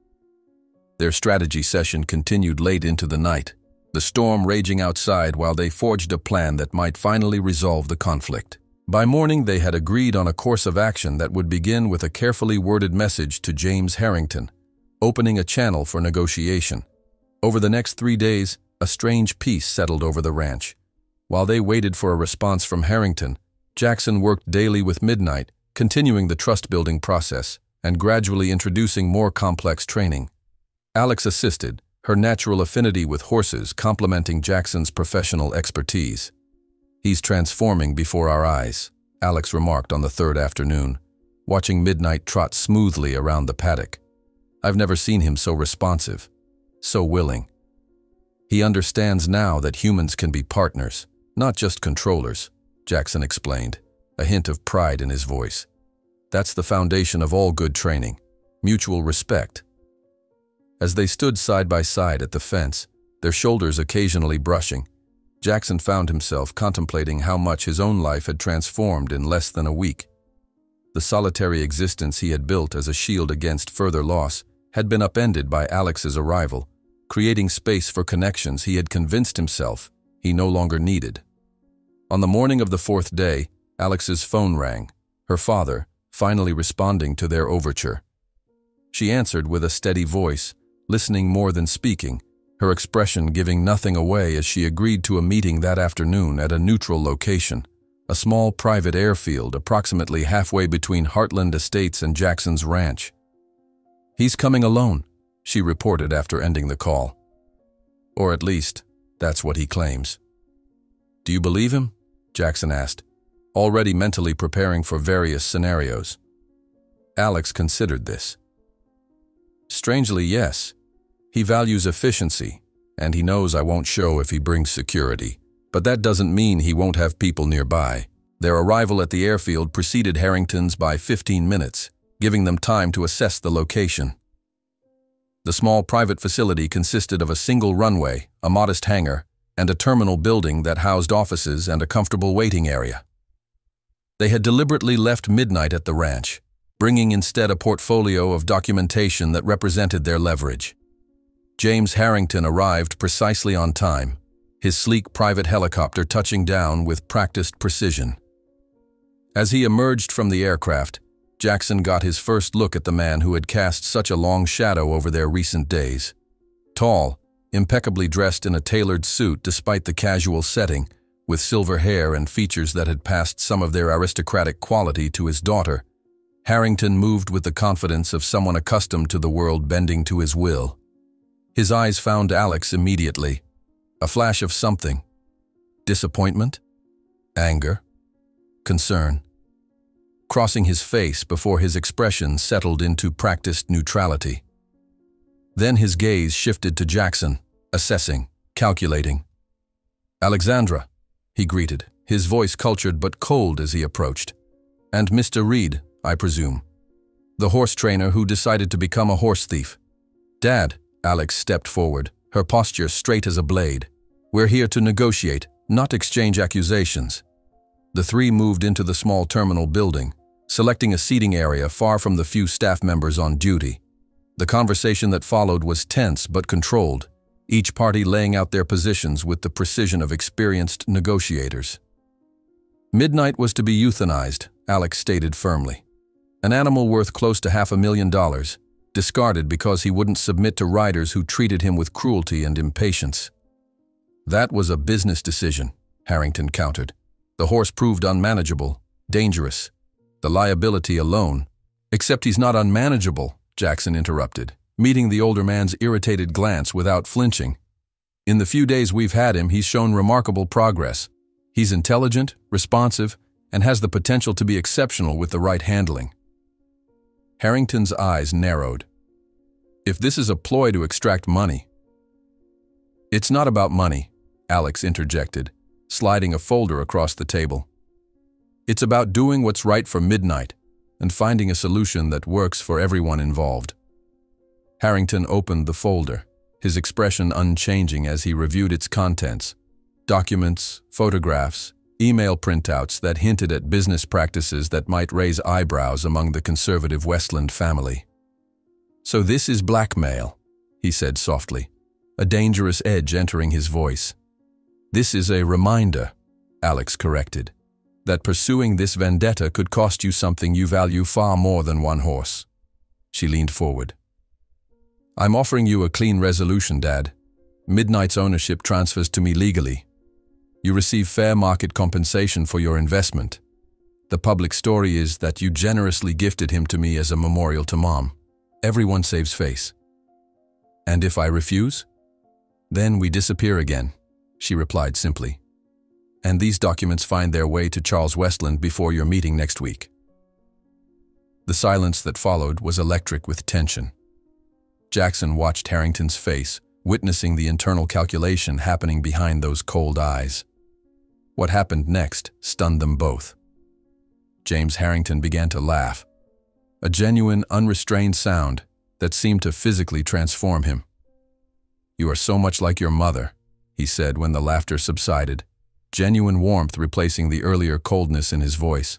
Their strategy session continued late into the night, the storm raging outside while they forged a plan that might finally resolve the conflict. By morning, they had agreed on a course of action that would begin with a carefully worded message to James Harrington, opening a channel for negotiation. Over the next 3 days, a strange peace settled over the ranch. While they waited for a response from Harrington, Jackson worked daily with Midnight, continuing the trust-building process and gradually introducing more complex training. Alex assisted, her natural affinity with horses complementing Jackson's professional expertise. "He's transforming before our eyes," Alex remarked on the third afternoon, watching Midnight trot smoothly around the paddock. "I've never seen him so responsive, so willing. He understands now that humans can be partners, not just controllers," Jackson explained, a hint of pride in his voice. "That's the foundation of all good training, mutual respect." As they stood side by side at the fence, their shoulders occasionally brushing, Jackson found himself contemplating how much his own life had transformed in less than a week. The solitary existence he had built as a shield against further loss had been upended by Alex's arrival, creating space for connections he had convinced himself he no longer needed. On the morning of the 4th day, Alex's phone rang, her father finally responding to their overture. She answered with a steady voice, listening more than speaking, her expression giving nothing away as she agreed to a meeting that afternoon at a neutral location, a small private airfield approximately halfway between Heartland Estates and Jackson's ranch. "He's coming alone," she reported after ending the call. "Or at least, that's what he claims." "Do you believe him?" Jackson asked, already mentally preparing for various scenarios. Alex considered this. "Strangely, yes. He values efficiency, and he knows I won't show if he brings security. But that doesn't mean he won't have people nearby." Their arrival at the airfield preceded Harrington's by 15 minutes, giving them time to assess the location. The small private facility consisted of a single runway, a modest hangar, and a terminal building that housed offices and a comfortable waiting area. They had deliberately left Midnight at the ranch, bringing instead a portfolio of documentation that represented their leverage. James Harrington arrived precisely on time, his sleek private helicopter touching down with practiced precision. As he emerged from the aircraft, Jackson got his first look at the man who had cast such a long shadow over their recent days. Tall, impeccably dressed in a tailored suit despite the casual setting, with silver hair and features that had passed some of their aristocratic quality to his daughter, Harrington moved with the confidence of someone accustomed to the world bending to his will. His eyes found Alex immediately. A flash of something. Disappointment? Anger? Concern? Crossing his face before his expression settled into practiced neutrality. Then his gaze shifted to Jackson, assessing, calculating. "Alexandra," he greeted, his voice cultured but cold as he approached. "And Mr. Reed, I presume." the horse trainer who decided to become a horse thief. Dad, Alex stepped forward, her posture straight as a blade. We're here to negotiate, not exchange accusations. The three moved into the small terminal building, selecting a seating area far from the few staff members on duty. The conversation that followed was tense but controlled, each party laying out their positions with the precision of experienced negotiators. Midnight was to be euthanized, Alex stated firmly. An animal worth close to $500,000, discarded because he wouldn't submit to riders who treated him with cruelty and impatience. That was a business decision, Harrington countered. The horse proved unmanageable, dangerous. The liability alone. Except he's not unmanageable, Jackson interrupted, meeting the older man's irritated glance without flinching. In the few days we've had him, he's shown remarkable progress. He's intelligent, responsive, and has the potential to be exceptional with the right handling. Harrington's eyes narrowed. If this is a ploy to extract money. It's not about money, Alex interjected, sliding a folder across the table. It's about doing what's right for Midnight and finding a solution that works for everyone involved. Harrington opened the folder, his expression unchanging as he reviewed its contents. Documents, photographs, email printouts that hinted at business practices that might raise eyebrows among the conservative Westland family. So this is blackmail, he said softly, a dangerous edge entering his voice. This is a reminder, Alex corrected, that pursuing this vendetta could cost you something you value far more than one horse. She leaned forward. I'm offering you a clean resolution, Dad. Midnight's ownership transfers to me legally. You receive fair market compensation for your investment. The public story is that you generously gifted him to me as a memorial to Mom. Everyone saves face. And if I refuse? Then we disappear again, she replied simply. And these documents find their way to Charles Westland before your meeting next week. The silence that followed was electric with tension. Jackson watched Harrington's face, witnessing the internal calculation happening behind those cold eyes. What happened next stunned them both. James Harrington began to laugh, a genuine, unrestrained sound that seemed to physically transform him. You are so much like your mother, he said when the laughter subsided, genuine warmth replacing the earlier coldness in his voice.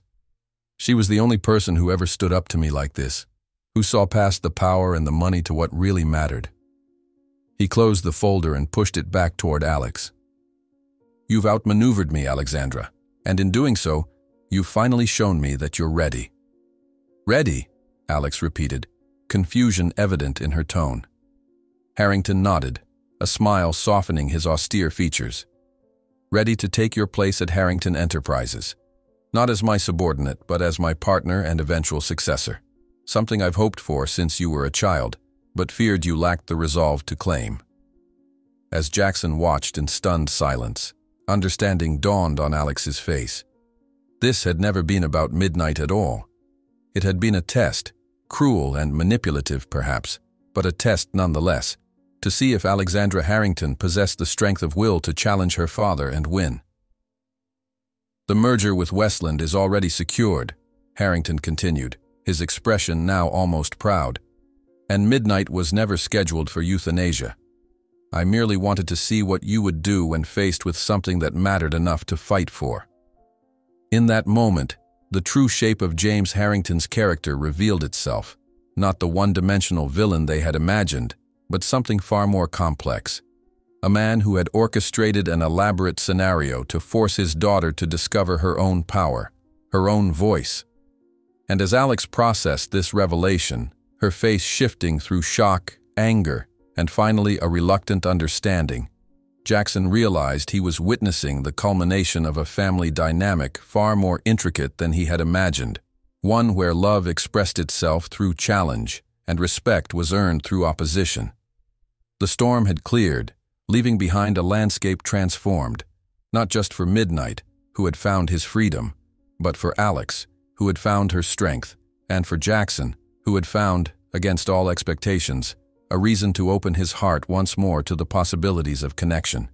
She was the only person who ever stood up to me like this, who saw past the power and the money to what really mattered. He closed the folder and pushed it back toward Alex. You've outmaneuvered me, Alexandra, and in doing so, you've finally shown me that you're ready. Ready, Alex repeated, confusion evident in her tone. Harrington nodded, a smile softening his austere features. Ready to take your place at Harrington Enterprises, not as my subordinate, but as my partner and eventual successor, something I've hoped for since you were a child, but feared you lacked the resolve to claim. As Jackson watched in stunned silence, understanding dawned on Alex's face. This had never been about Midnight at all. It had been a test, cruel and manipulative perhaps, but a test nonetheless, to see if Alexandra Harrington possessed the strength of will to challenge her father and win. The merger with Westland is already secured, Harrington continued, his expression now almost proud. And Midnight was never scheduled for euthanasia. I merely wanted to see what you would do when faced with something that mattered enough to fight for. In that moment, the true shape of James Harrington's character revealed itself, not the one-dimensional villain they had imagined, but something far more complex. A man who had orchestrated an elaborate scenario to force his daughter to discover her own power, her own voice. And as Alex processed this revelation, her face shifting through shock, anger, and finally a reluctant understanding, Jackson realized he was witnessing the culmination of a family dynamic far more intricate than he had imagined, one where love expressed itself through challenge and respect was earned through opposition. The storm had cleared, leaving behind a landscape transformed, not just for Midnight, who had found his freedom, but for Alex, who had found her strength, and for Jackson, who had found, against all expectations, a reason to open his heart once more to the possibilities of connection.